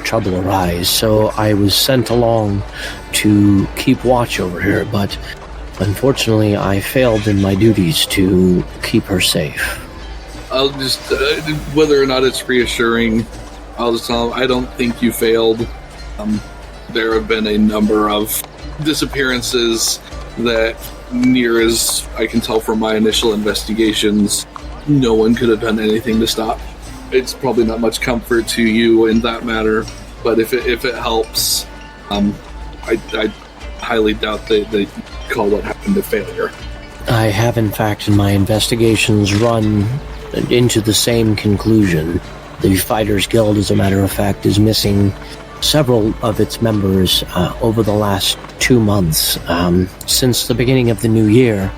trouble arise. So I was sent along to keep watch over her, but unfortunately I failed in my duties to keep her safe. I'll just, whether or not it's reassuring, I'll just tell them, I don't think you failed. There have been a number of disappearances that, near as I can tell from my initial investigations, no one could have done anything to stop. It's probably not much comfort to you in that matter, but if it helps, I highly doubt they call what happened a failure. I have, in fact, in my investigations, run into the same conclusion. The Fighters Guild, as a matter of fact, is missing several of its members over the last 2 months. Since the beginning of the new year,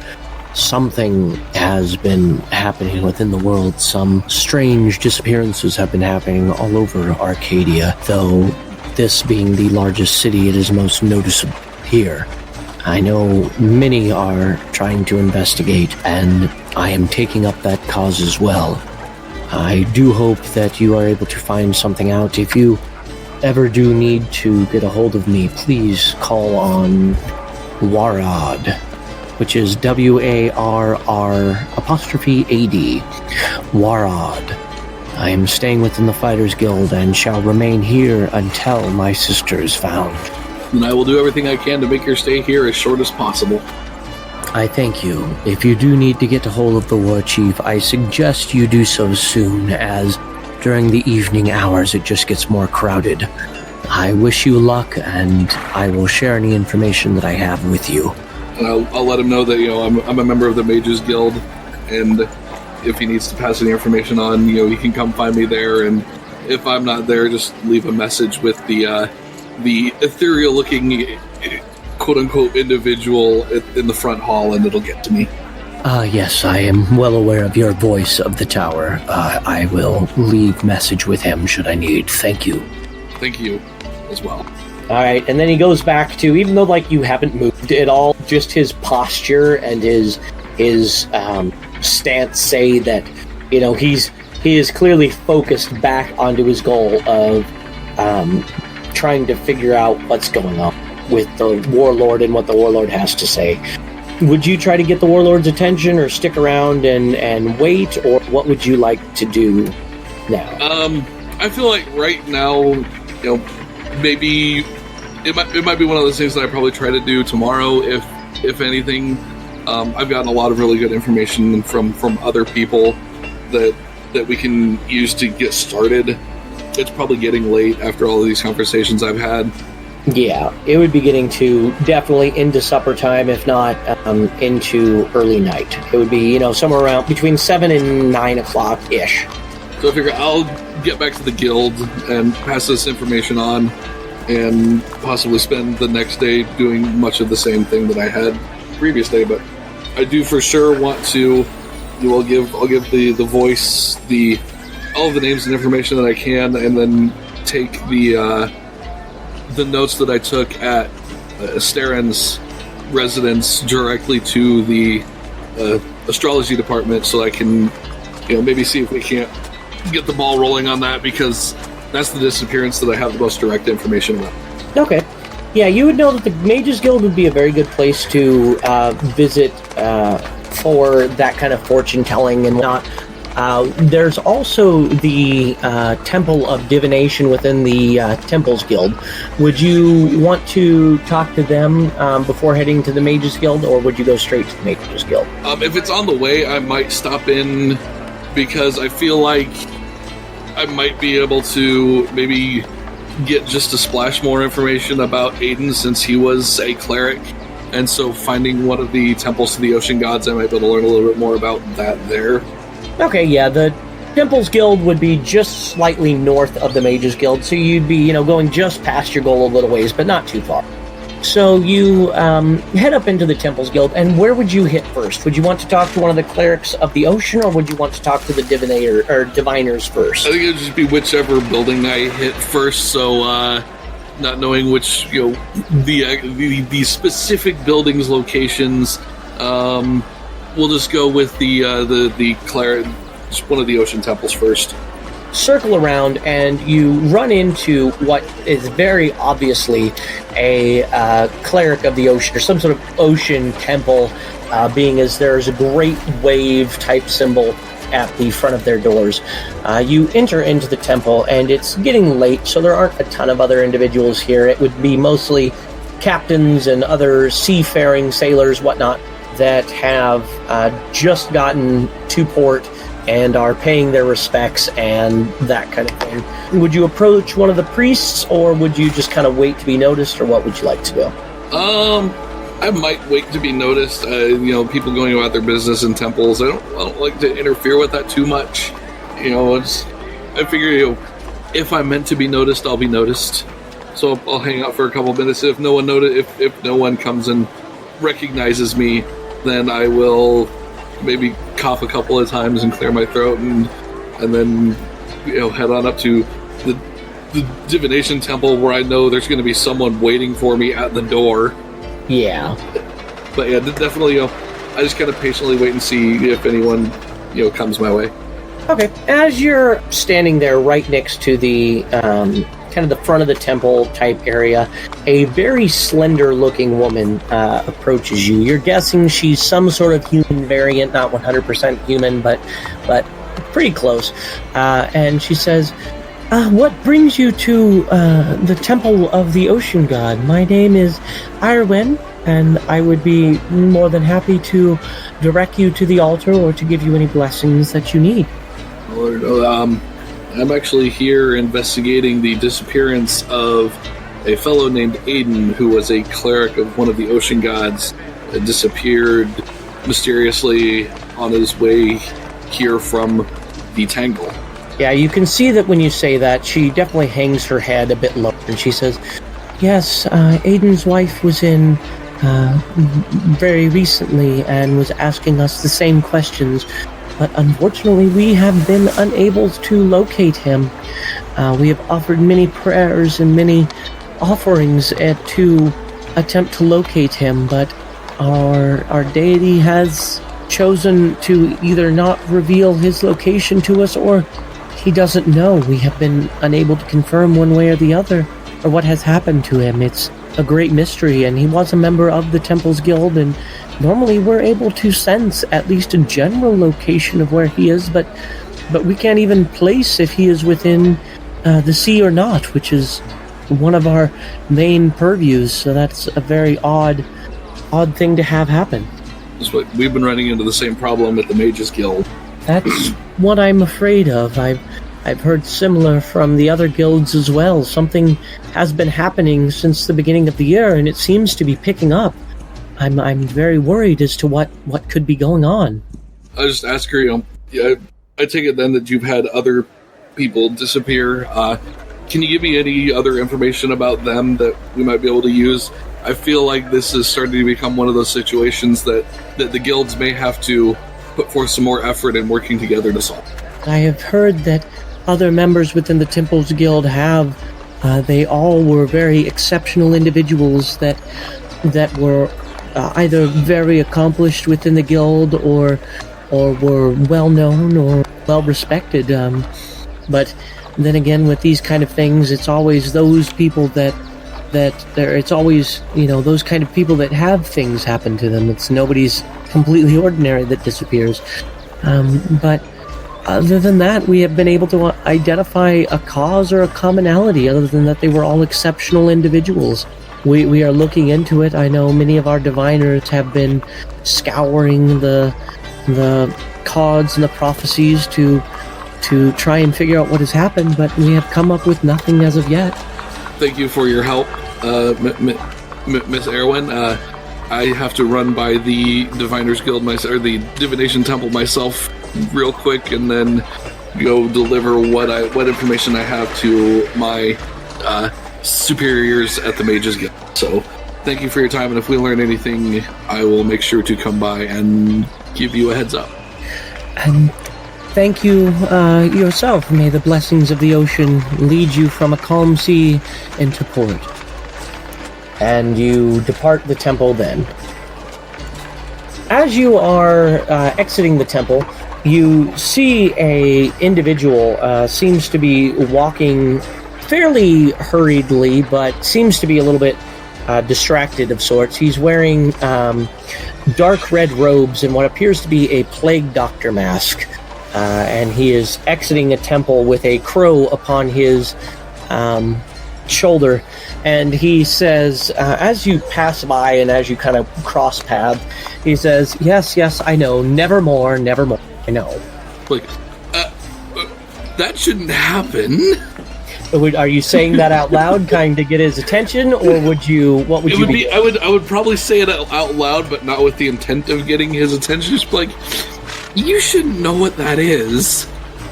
something has been happening within the world. Some strange disappearances have been happening all over Arcadia, though this being the largest city, it is most noticeable here. I know many are trying to investigate, and I am taking up that cause as well. I do hope that you are able to find something out. If you ever do need to get a hold of me, please call on Warad, which is WARR''AD. Warad. I am staying within the Fighters Guild and shall remain here until my sister is found. And I will do everything I can to make your stay here as short as possible. I thank you. If you do need to get a hold of the War Chief, I suggest you do so soon, as during the evening hours it just gets more crowded. I wish you luck, and I will share any information that I have with you. And I'll let him know that, I'm a member of the Mages Guild, and if he needs to pass any information on, he can come find me there, and if I'm not there, just leave a message with the ethereal-looking, quote-unquote, individual in the front hall, and it'll get to me. Yes, I am well aware of your voice of the tower. I will leave message with him should I need. Thank you. Thank you, as well. Alright, and then he goes back to, even though, you haven't moved at all, just his posture and his stance say that, he is clearly focused back onto his goal of trying to figure out what's going on with the Warlord and what the Warlord has to say. Would you try to get the Warlord's attention, or stick around and wait, or what would you like to do now? I feel like right now, maybe it might be one of those things that I probably try to do tomorrow, if anything. I've gotten a lot of really good information from other people that we can use to get started. It's probably getting late after all of these conversations I've had. Yeah, it would be getting to definitely into supper time, if not into early night. It would be, somewhere around between 7 and 9 o'clock-ish. So I figure I'll get back to the guild and pass this information on, and possibly spend the next day doing much of the same thing that I had the previous day. But I do for sure want to. I'll give the voice all of the names and information that I can, and then take the notes that I took at Staren's residence directly to the astrology department, so I can, maybe see if we can't get the ball rolling on that, because that's the disappearance that I have the most direct information about. Okay. Yeah, you would know that the Mages Guild would be a very good place to visit for that kind of fortune-telling and whatnot. There's also the Temple of Divination within the Temples Guild. Would you want to talk to them before heading to the Mages Guild, or would you go straight to the Mages Guild? If it's on the way, I might stop in, because I feel like I might be able to maybe get just a splash more information about Aiden, since he was a cleric. And so finding one of the temples to the ocean gods, I might be able to learn a little bit more about that there. Okay, yeah, the Temples Guild would be just slightly north of the Mages Guild, so you'd be, going just past your goal a little ways, but not too far. So you head up into the Temples Guild, and where would you hit first? Would you want to talk to one of the clerics of the ocean, or would you want to talk to the diviners first? I think it would just be whichever building I hit first, so not knowing which, the specific buildings' locations, we'll just go with the cleric. just one of the ocean temples first. Circle around, and you run into what is very obviously a cleric of the ocean, or some sort of ocean temple, being as there's a great wave type symbol at the front of their doors. You enter into the temple, and it's getting late, so there aren't a ton of other individuals here. It would be mostly captains and other seafaring sailors, whatnot, that have just gotten to port and are paying their respects and that kind of thing. Would you approach one of the priests, or would you just kind of wait to be noticed, or what would you like to do? I might wait to be noticed. People going about their business in temples, I don't like to interfere with that too much. I figure, if I'm meant to be noticed, I'll be noticed. So I'll hang out for a couple minutes. If no one comes and recognizes me, then I will maybe cough a couple of times and clear my throat, and then head on up to the divination temple, where I know there's going to be someone waiting for me at the door. Yeah. But yeah, definitely, I just kind of patiently wait and see if anyone, comes my way. Okay. As you're standing there right next to the kind of the front of the temple type area, a very slender looking woman approaches you. You're guessing she's some sort of human variant, not 100% human, but pretty close. And she says, what brings you to the temple of the ocean god? My name is Irwin, and I would be more than happy to direct you to the altar or to give you any blessings that you need. Lord, I'm actually here investigating the disappearance of a fellow named Aiden, who was a cleric of one of the ocean gods, disappeared mysteriously on his way here from the Tangle. Yeah, you can see that when you say that, she definitely hangs her head a bit low, and she says, yes, Aiden's wife was in very recently and was asking us the same questions, but unfortunately we have been unable to locate him. We have offered many prayers and many offerings to attempt to locate him, but our deity has chosen to either not reveal his location to us, or he doesn't know. We have been unable to confirm one way or the other, or what has happened to him. It's a great mystery, and he was a member of the Temple's Guild, and normally we're able to sense at least a general location of where he is, but we can't even place if he is within the sea or not, which is one of our main purviews. So that's a very odd thing to have happen. We've been running into the same problem at the Mage's Guild. That's what I'm afraid of. I've heard similar from the other guilds as well. Something has been happening since the beginning of the year, and it seems to be picking up. I'm very worried as to what could be going on. I just ask her, I take it then that you've had other people disappear. Can you give me any other information about them that we might be able to use? I feel like this is starting to become one of those situations that the guilds may have to put forth some more effort in working together to solve. I have heard that other members within the Temple's Guild have. They all were very exceptional individuals that were either very accomplished within the guild or were well known or well respected. But then again, with these kind of things, it's always those people it's always, those kind of people that have things happen to them. It's nobody's completely ordinary that disappears. But other than that, we have been able to identify a cause or a commonality, other than that they were all exceptional individuals. We are looking into it. I know many of our diviners have been scouring the cards and the prophecies to try and figure out what has happened, but we have come up with nothing as of yet. Thank you for your help, Miss Erwin. I have to run by the Diviners Guild or the Divination Temple myself real quick, and then go deliver what information I have to my superiors at the Mage's Guild. So, thank you for your time, and if we learn anything, I will make sure to come by and give you a heads up. And thank you yourself. May the blessings of the ocean lead you from a calm sea into port. And you depart the temple then. As you are exiting the temple, you see a individual seems to be walking fairly hurriedly, but seems to be a little bit distracted of sorts. He's wearing dark red robes and what appears to be a plague doctor mask, and he is exiting a temple with a crow upon his shoulder. And he says, as you pass by and as you kind of cross paths, he says, yes, I know, nevermore, I know. Like, that shouldn't happen. Are you saying that out loud, kind of get his attention, or would you? What would It you would be? I would probably say it out loud, but not with the intent of getting his attention. Just like, you should know what that is.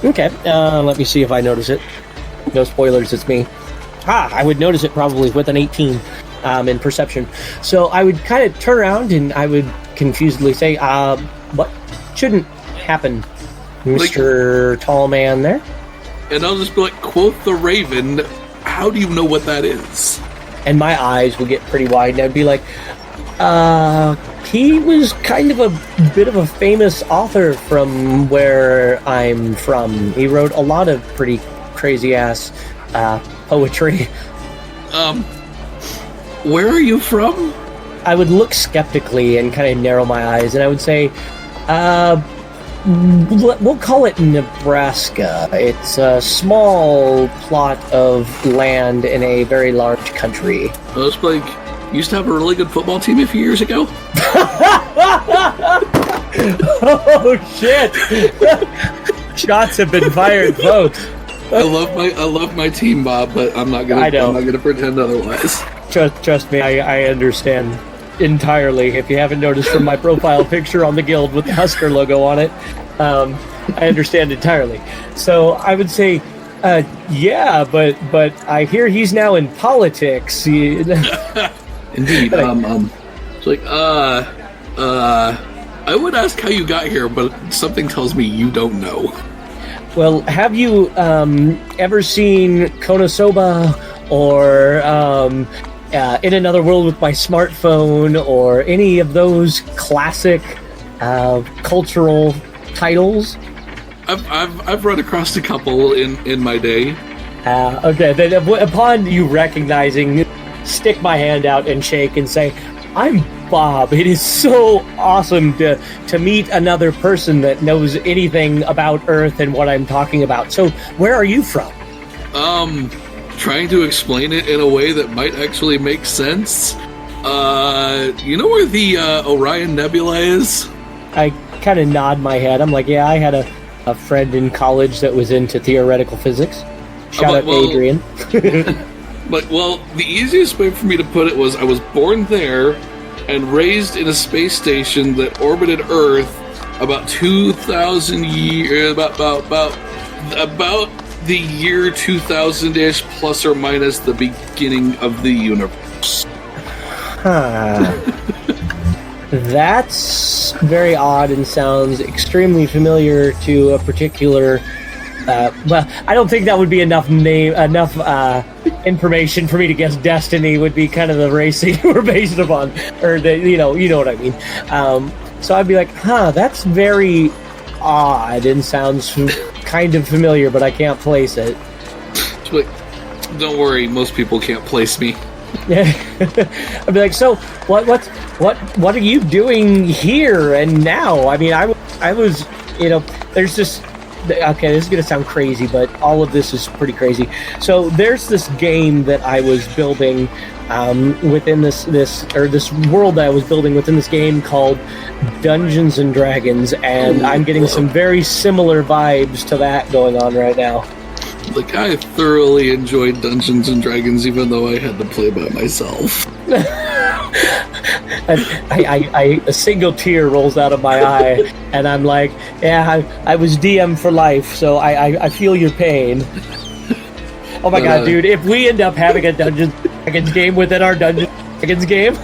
Okay, let me see if I notice it. No spoilers, it's me. I would notice it probably with an 18 in perception. So I would kind of turn around and I would confusedly say, what shouldn't happen, Mr. Tall Man there? And I'll just be like, quote the Raven, how do you know what that is? And my eyes would get pretty wide and I'd be like, he was kind of a bit of a famous author from where I'm from. He wrote a lot of pretty crazy-ass poetry. Where are you from? I would look skeptically and kind of narrow my eyes, and I would say, we'll call it Nebraska. It's a small plot of land in a very large country. I was like, used to have a really good football team a few years ago. Oh, shit! Shots have been fired, folks. I love my team, Bob, but I'm not gonna pretend otherwise. Trust me, I understand entirely. If you haven't noticed from my profile picture on the guild with the Husker logo on it, I understand entirely. So I would say, yeah, but I hear he's now in politics. Indeed. It's like, I would ask how you got here, but something tells me you don't know. Well, have you ever seen Konosuba or In Another World with My Smartphone or any of those classic cultural titles? I've run across a couple in my day. Okay, then upon you recognizing, stick my hand out and shake and say, I'm Bob. It is so awesome to meet another person that knows anything about Earth and what I'm talking about. So, where are you from? Trying to explain it in a way that might actually make sense. You know where the Orion Nebula is? I kind of nod my head. I'm like, yeah, I had a friend in college that was into theoretical physics. Shout out to Adrian. The easiest way for me to put it was I was born there and raised in a space station that orbited Earth about 2,000 years, about the year 2000-ish, plus or minus the beginning of the universe. That's very odd and sounds extremely familiar to a particular. Well, I don't think that would be enough information for me to guess. Destiny would be kind of the race that you were based upon, or you know what I mean. So I'd be like, that's very odd and sounds kind of familiar, but I can't place it. Like, don't worry, most people can't place me. I'd be like, so what are you doing here and now? I mean, I was, there's this. Okay, this is going to sound crazy, but all of this is pretty crazy. So there's this game that I was building within this world that I was building within this game called Dungeons and Dragons, and I'm getting some very similar vibes to that going on right now. Like, I thoroughly enjoyed Dungeons and Dragons, even though I had to play by myself. A single tear rolls out of my eye, and I'm like, yeah, I was DM for life, so I feel your pain. Oh my god, dude, if we end up having a Dungeons & Dragons game within our Dungeons & Dragons game...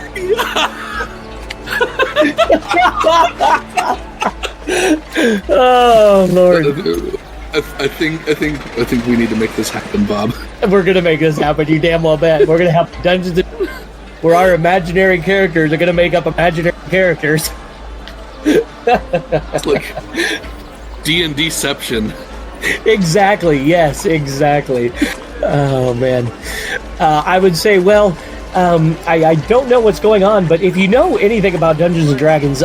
Oh, Lord. I think we need to make this happen, Bob. We're gonna make this happen, you damn well bet. We're gonna have Dungeons & where our imaginary characters are gonna make up imaginary characters. Like, D&Deception. Exactly. Yes, exactly. Oh, man. I would say, well, I don't know what's going on, but if you know anything about Dungeons & Dragons,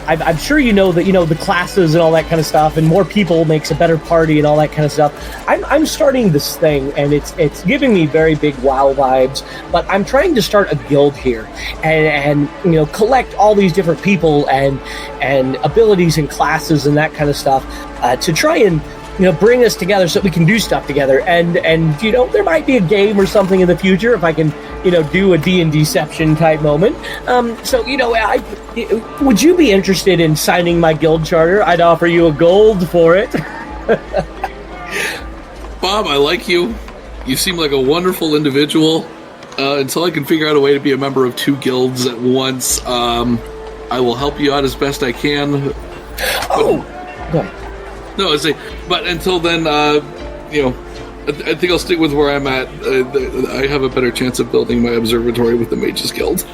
I'm sure you know that, the classes and all that kind of stuff, and more people makes a better party and all that kind of stuff. I'm starting this thing, and it's giving me very big WoW vibes, but I'm trying to start a guild here and collect all these different people and abilities and classes and that kind of stuff to try and bring us together so we can do stuff together. And there might be a game or something in the future if I can, do a D&Deception type moment. Would you be interested in signing my guild charter? I'd offer you a gold for it. Bob, I like you. You seem like a wonderful individual. Until I can figure out a way to be a member of 2 guilds at once, I will help you out as best I can. Go ahead. No, but until then, I think I'll stick with where I'm at. I have a better chance of building my observatory with the Mages Guild.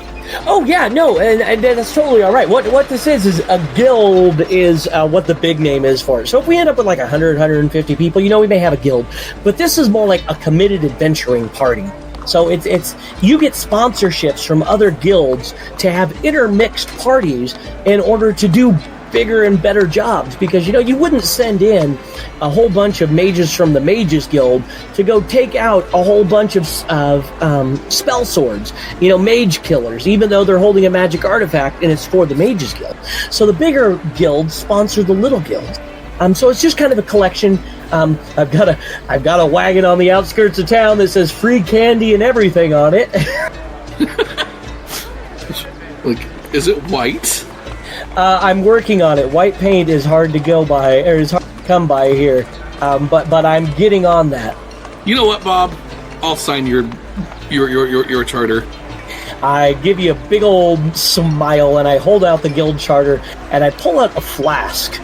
Oh, yeah, no, and that's totally all right. What this is a guild is what the big name is for it. So if we end up with like 100, 150 people, we may have a guild. But this is more like a committed adventuring party. So it's you get sponsorships from other guilds to have intermixed parties in order to do bigger and better jobs, because you wouldn't send in a whole bunch of mages from the Mages Guild to go take out a whole bunch of spell swords, mage killers, even though they're holding a magic artifact and it's for the Mages Guild. So the bigger guilds sponsor the little guilds. So it's just kind of a collection. I've got a wagon on the outskirts of town that says free candy and everything on it. Is it white? I'm working on it. White paint is hard to go by, or is hard to come by here. But I'm getting on that. You know what, Bob? I'll sign your charter. I give you a big old smile, and I hold out the guild charter, and I pull out a flask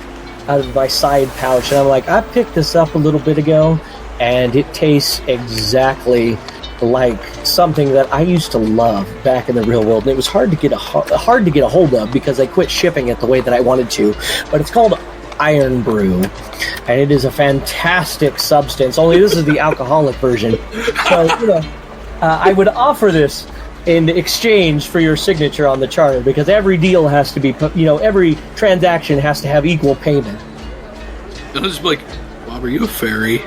out of my side pouch, and I'm like, I picked this up a little bit ago, and it tastes exactly like something that I used to love back in the real world, and it was hard to get a hold of because I quit shipping it the way that I wanted to. But it's called Iron Brew, and it is a fantastic substance. Only this is the alcoholic version. So I would offer this in exchange for your signature on the charter, because every deal has to be, every transaction has to have equal payment. I was just like, Bob, are you a fairy?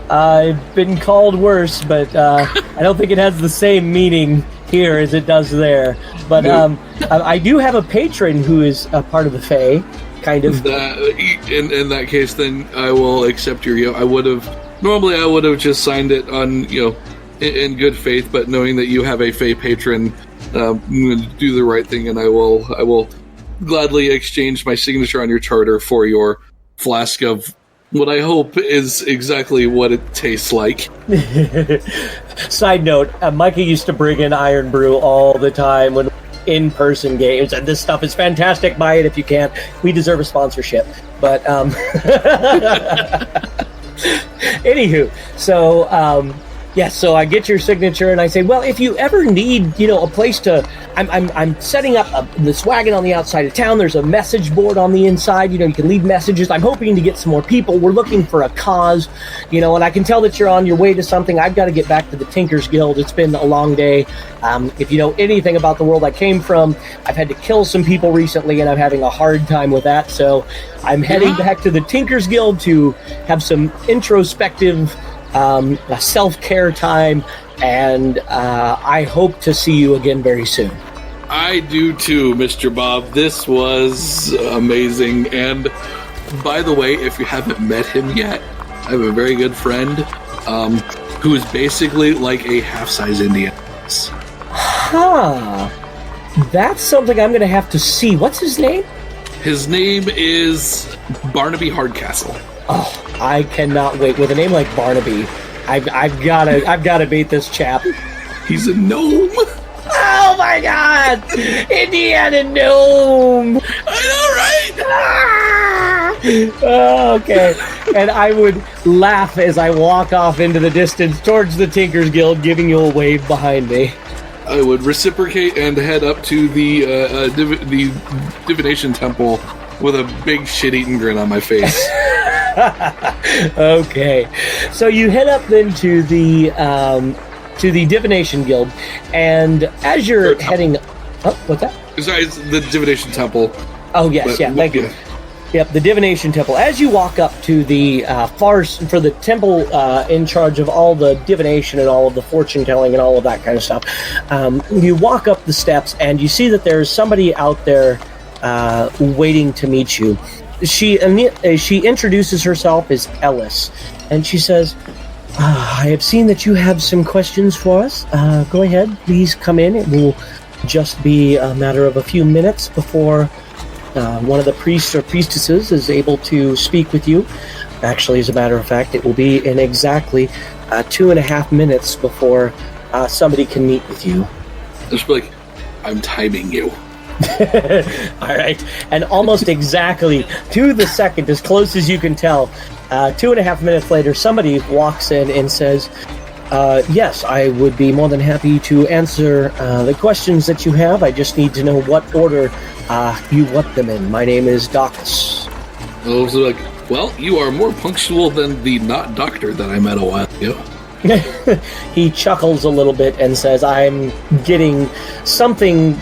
I've been called worse, but I don't think it has the same meaning here as it does there. But I do have a patron who is a part of the Fae, kind of. In that case, then I will accept your. I would have just signed it on in good faith, but knowing that you have a Fae patron, I'm going to do the right thing, and I will gladly exchange my signature on your charter for your flask of what I hope is exactly what it tastes like. Side note, Micah used to bring in Iron Brew all the time when in-person games, and this stuff is fantastic. Buy it if you can. We deserve a sponsorship. But, anywho, so, yes, so I get your signature, and I say, well, if you ever need, a place to, I'm setting up this wagon on the outside of town. There's a message board on the inside. You can leave messages. I'm hoping to get some more people. We're looking for a cause, and I can tell that you're on your way to something. I've got to get back to the Tinkers Guild. It's been a long day. If you know anything about the world I came from, I've had to kill some people recently, and I'm having a hard time with that. So I'm heading back to the Tinkers Guild to have some introspective self-care time, and I hope to see you again very soon. I do too, Mr. Bob. This was amazing. And by the way, if you haven't met him yet, I have a very good friend who is basically like a half-size Indian. Huh. That's something I'm going to have to see. What's his name? His name is Barnaby Hardcastle. Oh, I cannot wait. With a name like Barnaby, I've got to beat this chap. He's a gnome. Oh my God! Indiana gnome. I know, right? Okay. And I would laugh as I walk off into the distance towards the Tinkers Guild, giving you a wave behind me. I would reciprocate and head up to the divination temple with a big shit-eating grin on my face. Okay, so you head up then to the Divination Guild, and as you're heading... Oh, what's that? Sorry, it's the Divination Temple. Oh, yes, thank you. Yep, the Divination Temple. As you walk up to the for the temple in charge of all the divination and all of the fortune telling and all of that kind of stuff, you walk up the steps and you see that there's somebody out there waiting to meet you. She introduces herself as Ellis, and she says, I have seen that you have some questions for us. Go ahead, please come in. It will just be a matter of a few minutes before one of the priests or priestesses is able to speak with you. Actually, as a matter of fact, it will be in exactly 2.5 minutes before somebody can meet with you. Just be like, I'm timing you. All right. And almost exactly to the second, as close as you can tell, 2.5 minutes later, somebody walks in and says, yes, I would be more than happy to answer the questions that you have. I just need to know what order you want them in. My name is Docus. I was like, well, you are more punctual than the not doctor that I met a while ago. He chuckles a little bit and says, I'm getting something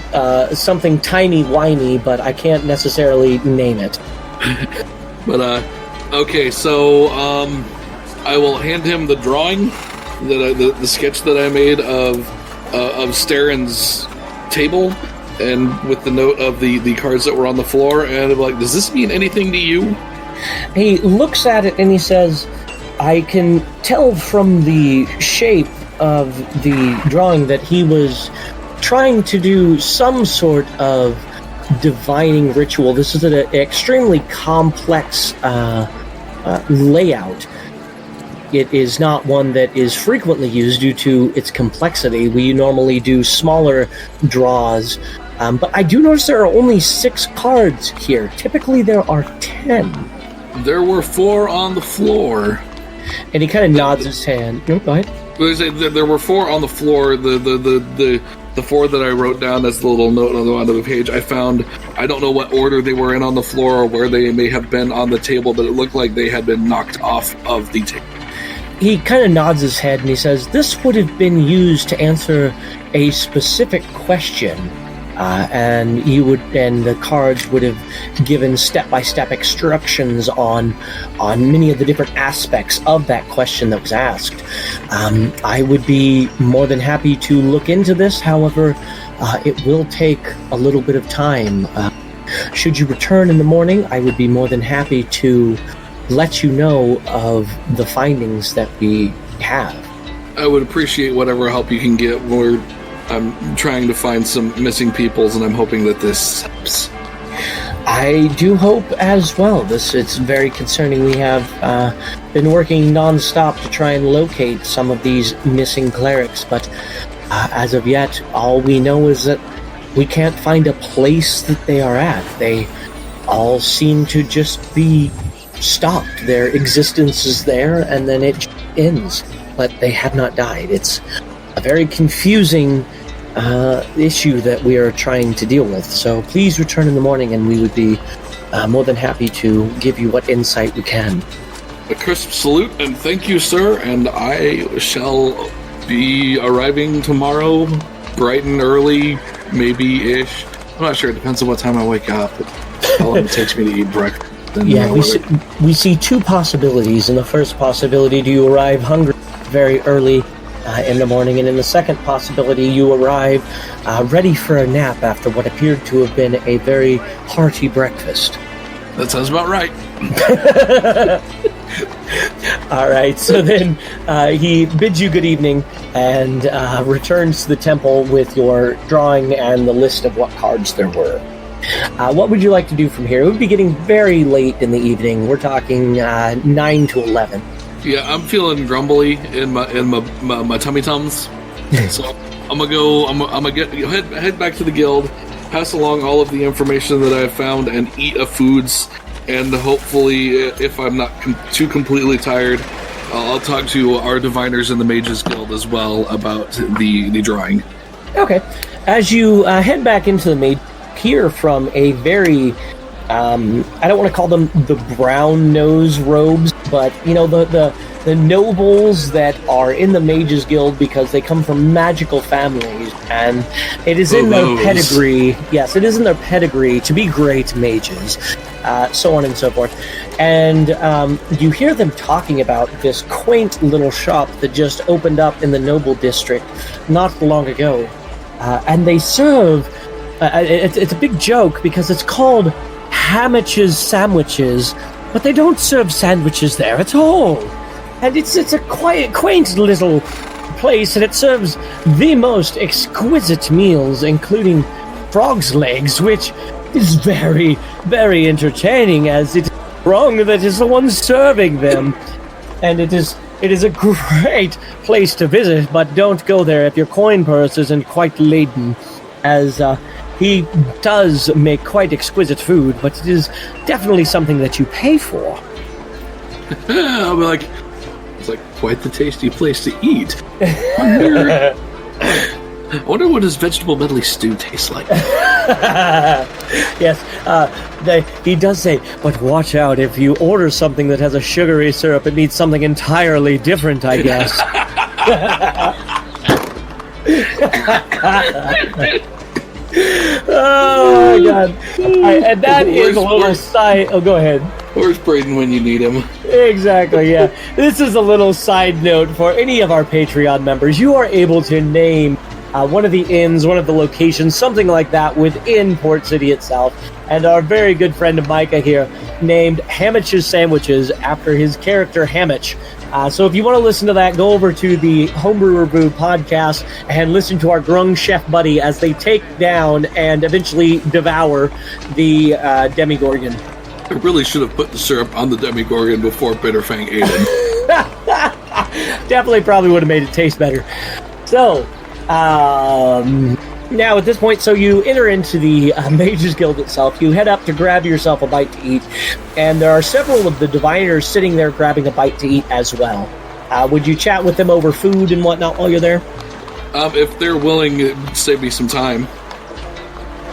tiny whiny, but I can't necessarily name it. But, okay, so, I will hand him the drawing, the sketch that I made of Starin's table, and with the note of the cards that were on the floor, and I'm like, does this mean anything to you? He looks at it and he says, I can tell from the shape of the drawing that he was trying to do some sort of divining ritual. This is an extremely complex layout. It is not one that is frequently used due to its complexity. We normally do smaller draws, but I do notice there are only 6 cards here. Typically there are 10. There were 4 on the floor. And he kind of nods his hand. No, go ahead. There were 4 on the floor. The 4 that I wrote down as the little note on the bottom of the page, I found, I don't know what order they were in on the floor or where they may have been on the table, but it looked like they had been knocked off of the table. He kind of nods his head and he says, this would have been used to answer a specific question. And the cards would have given step-by-step instructions on many of the different aspects of that question that was asked. I would be more than happy to look into this. However, it will take a little bit of time. Should you return in the morning, I would be more than happy to let you know of the findings that we have. I would appreciate whatever help you can get. I'm trying to find some missing peoples, and I'm hoping that this helps. I do hope as well. It's very concerning. We have been working non-stop to try and locate some of these missing clerics, but as of yet, all we know is that we can't find a place that they are at. They all seem to just be stopped. Their existence is there, and then it ends, but they have not died. It's a very confusing issue that we are trying to deal with. So please return in the morning and we would be more than happy to give you what insight we can. A crisp salute and thank you, sir, and I shall be arriving tomorrow, bright and early, maybe-ish. I'm not sure, it depends on what time I wake up, but how long it takes me to eat breakfast. Yeah, we see 2 possibilities. In the first possibility, do you arrive hungry very early in the morning, and in the second possibility, you arrive ready for a nap after what appeared to have been a very hearty breakfast. That sounds about right. All right, so then he bids you good evening and returns to the temple with your drawing and the list of what cards there were. What would you like to do from here? It would be getting very late in the evening. We're talking 9 to 11. Yeah, I'm feeling grumbly in my tummy tums. So I'm gonna head back to the guild, pass along all of the information that I've found, and eat of foods. And hopefully, if I'm not too completely tired, I'll talk to our diviners in the Mages Guild as well about the drawing. Okay. As you head back into the Mage, hear from a very I don't want to call them the brown nose robes, but the nobles that are in the Mages Guild because they come from magical families, and it is in their pedigree. Yes, it is in their pedigree to be great mages, so on and so forth. And you hear them talking about this quaint little shop that just opened up in the Noble District not long ago, and they serve. It's a big joke because it's called Hammich's Sandwiches, but they don't serve sandwiches there at all. And it's a quaint little place, and it serves the most exquisite meals, including frog's legs, which is very, very entertaining, as it's wrong that is the one serving them. And it is a great place to visit, but don't go there if your coin purse isn't quite laden, as he does make quite exquisite food, but it is definitely something that you pay for. I'll be like, it's like quite the tasty place to eat. I wonder what his vegetable medley stew tastes like. Yes, he does say, but watch out, if you order something that has a sugary syrup, it needs something entirely different, I guess. Oh, my God. And that is a little side... Oh, go ahead. Where's Braden when you need him? Exactly, yeah. This is a little side note for any of our Patreon members. You are able to name one of the inns, one of the locations, something like that within Port City itself. And our very good friend Micah here named Hammich's Sandwiches after his character Hammich. So if you want to listen to that, go over to the Homebrew Review podcast and listen to our Grung Chef buddy as they take down and eventually devour the Demigorgon. I really should have put the syrup on the Demigorgon before Bitterfang ate it. Definitely probably would have made it taste better. So, now at this point, so you enter into the Mages Guild itself. You head up to grab yourself a bite to eat, and there are several of the diviners sitting there grabbing a bite to eat as well. Would you chat with them over food and whatnot while you're there? If they're willing to save me some time.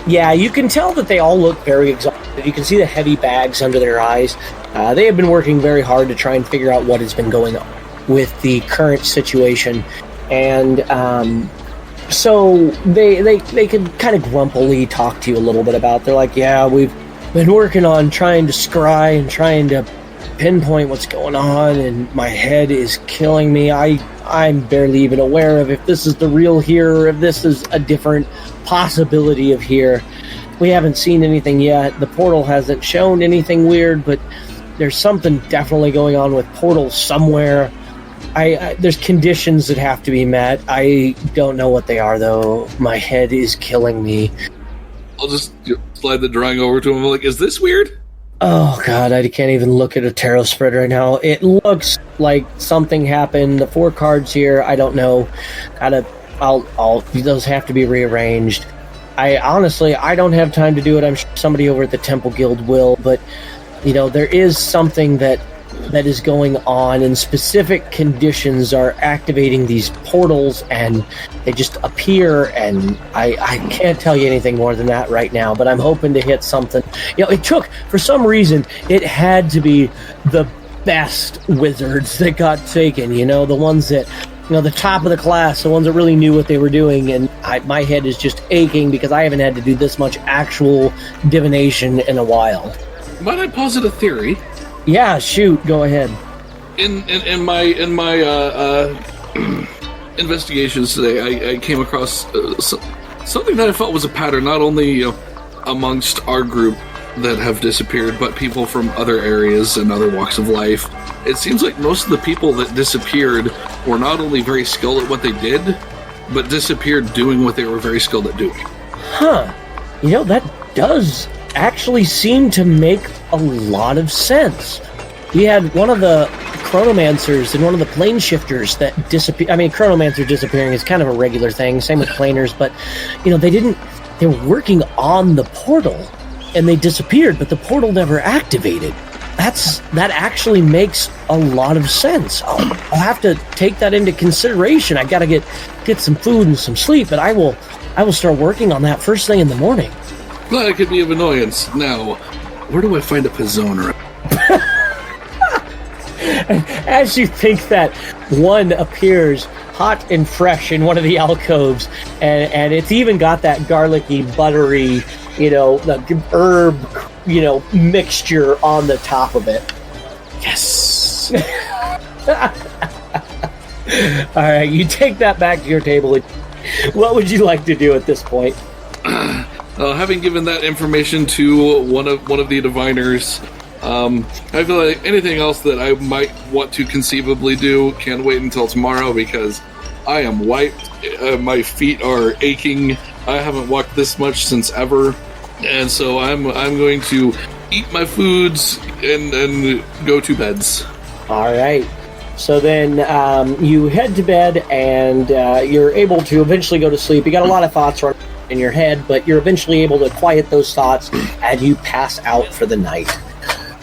Yeah, you can tell that they all look very exhausted. You can see the heavy bags under their eyes. They have been working very hard to try and figure out what has been going on with the current situation. And so they can kind of grumpily talk to you a little bit about. They're like, yeah, we've been working on trying to scry and trying to pinpoint what's going on, and my head is killing me. I'm barely even aware of if this is the real here or if this is a different possibility of here. We haven't seen anything yet. The portal hasn't shown anything weird, but there's something definitely going on with portals somewhere. There's conditions that have to be met. I don't know what they are, though. My head is killing me. I'll just slide the drawing over to him. Like, is this weird? Oh, God, I can't even look at a tarot spread right now. It looks like something happened. The 4 cards here, I don't know. Those have to be rearranged. I don't have time to do it. I'm sure somebody over at the Temple Guild will, but, there is something that is going on, and specific conditions are activating these portals, and they just appear, and I can't tell you anything more than that right now, but I'm hoping to hit something. For some reason, it had to be the best wizards that got taken, the ones that, the top of the class, the ones that really knew what they were doing, and my head is just aching because I haven't had to do this much actual divination in a while. Might I posit a theory? Yeah, shoot, go ahead. In my investigations today, I came across something that I felt was a pattern, not only amongst our group that have disappeared, but people from other areas and other walks of life. It seems like most of the people that disappeared were not only very skilled at what they did, but disappeared doing what they were very skilled at doing. Huh. That does actually seem to make a lot of sense. We had one of the chronomancers and one of the plane shifters that disappeared. I mean, chronomancer disappearing is kind of a regular thing, same with planers, but they were working on the portal and they disappeared, but the portal never activated. That actually makes a lot of sense. I'll have to take that into consideration. I gotta get some food and some sleep, but I will start working on that first thing in the morning. Glad it could be of annoyance. Now, where do I find a Pizzoner? As you think that, one appears hot and fresh in one of the alcoves, and it's even got that garlicky, buttery, the herb, mixture on the top of it. Yes. All right, you take that back to your table. What would you like to do at this point? Having given that information to one of the diviners, I feel like anything else that I might want to conceivably do can wait until tomorrow because I am wiped. My feet are aching. I haven't walked this much since ever, and so I'm going to eat my foods and go to beds. All right. So then you head to bed, and you're able to eventually go to sleep. You got a lot of thoughts running in your head, but you're eventually able to quiet those thoughts, and you pass out for the night.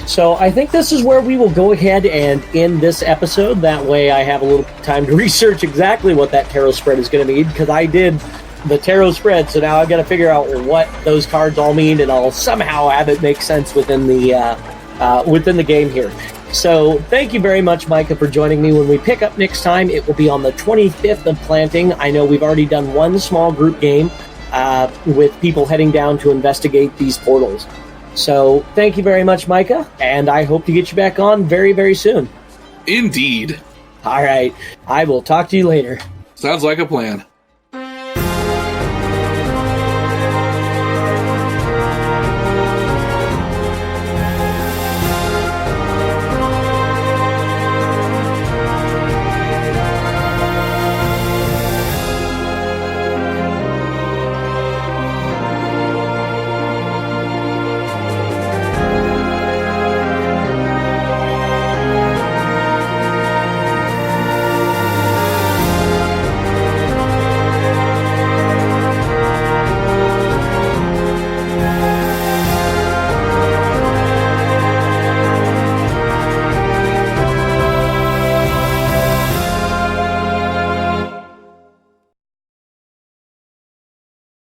So I think this is where we will go ahead and end this episode. That way I have a little time to research exactly what that tarot spread is going to mean, because I did the tarot spread, so now I've got to figure out what those cards all mean, and I'll somehow have it make sense within the game here. So thank you very much, Micah, for joining me. When we pick up next time, it will be on the 25th of Planting. I know we've already done one small group game with people heading down to investigate these portals. So thank you very much, Micah, and I hope to get you back on very, very soon. Indeed. All right. I will talk to you later. Sounds like a plan.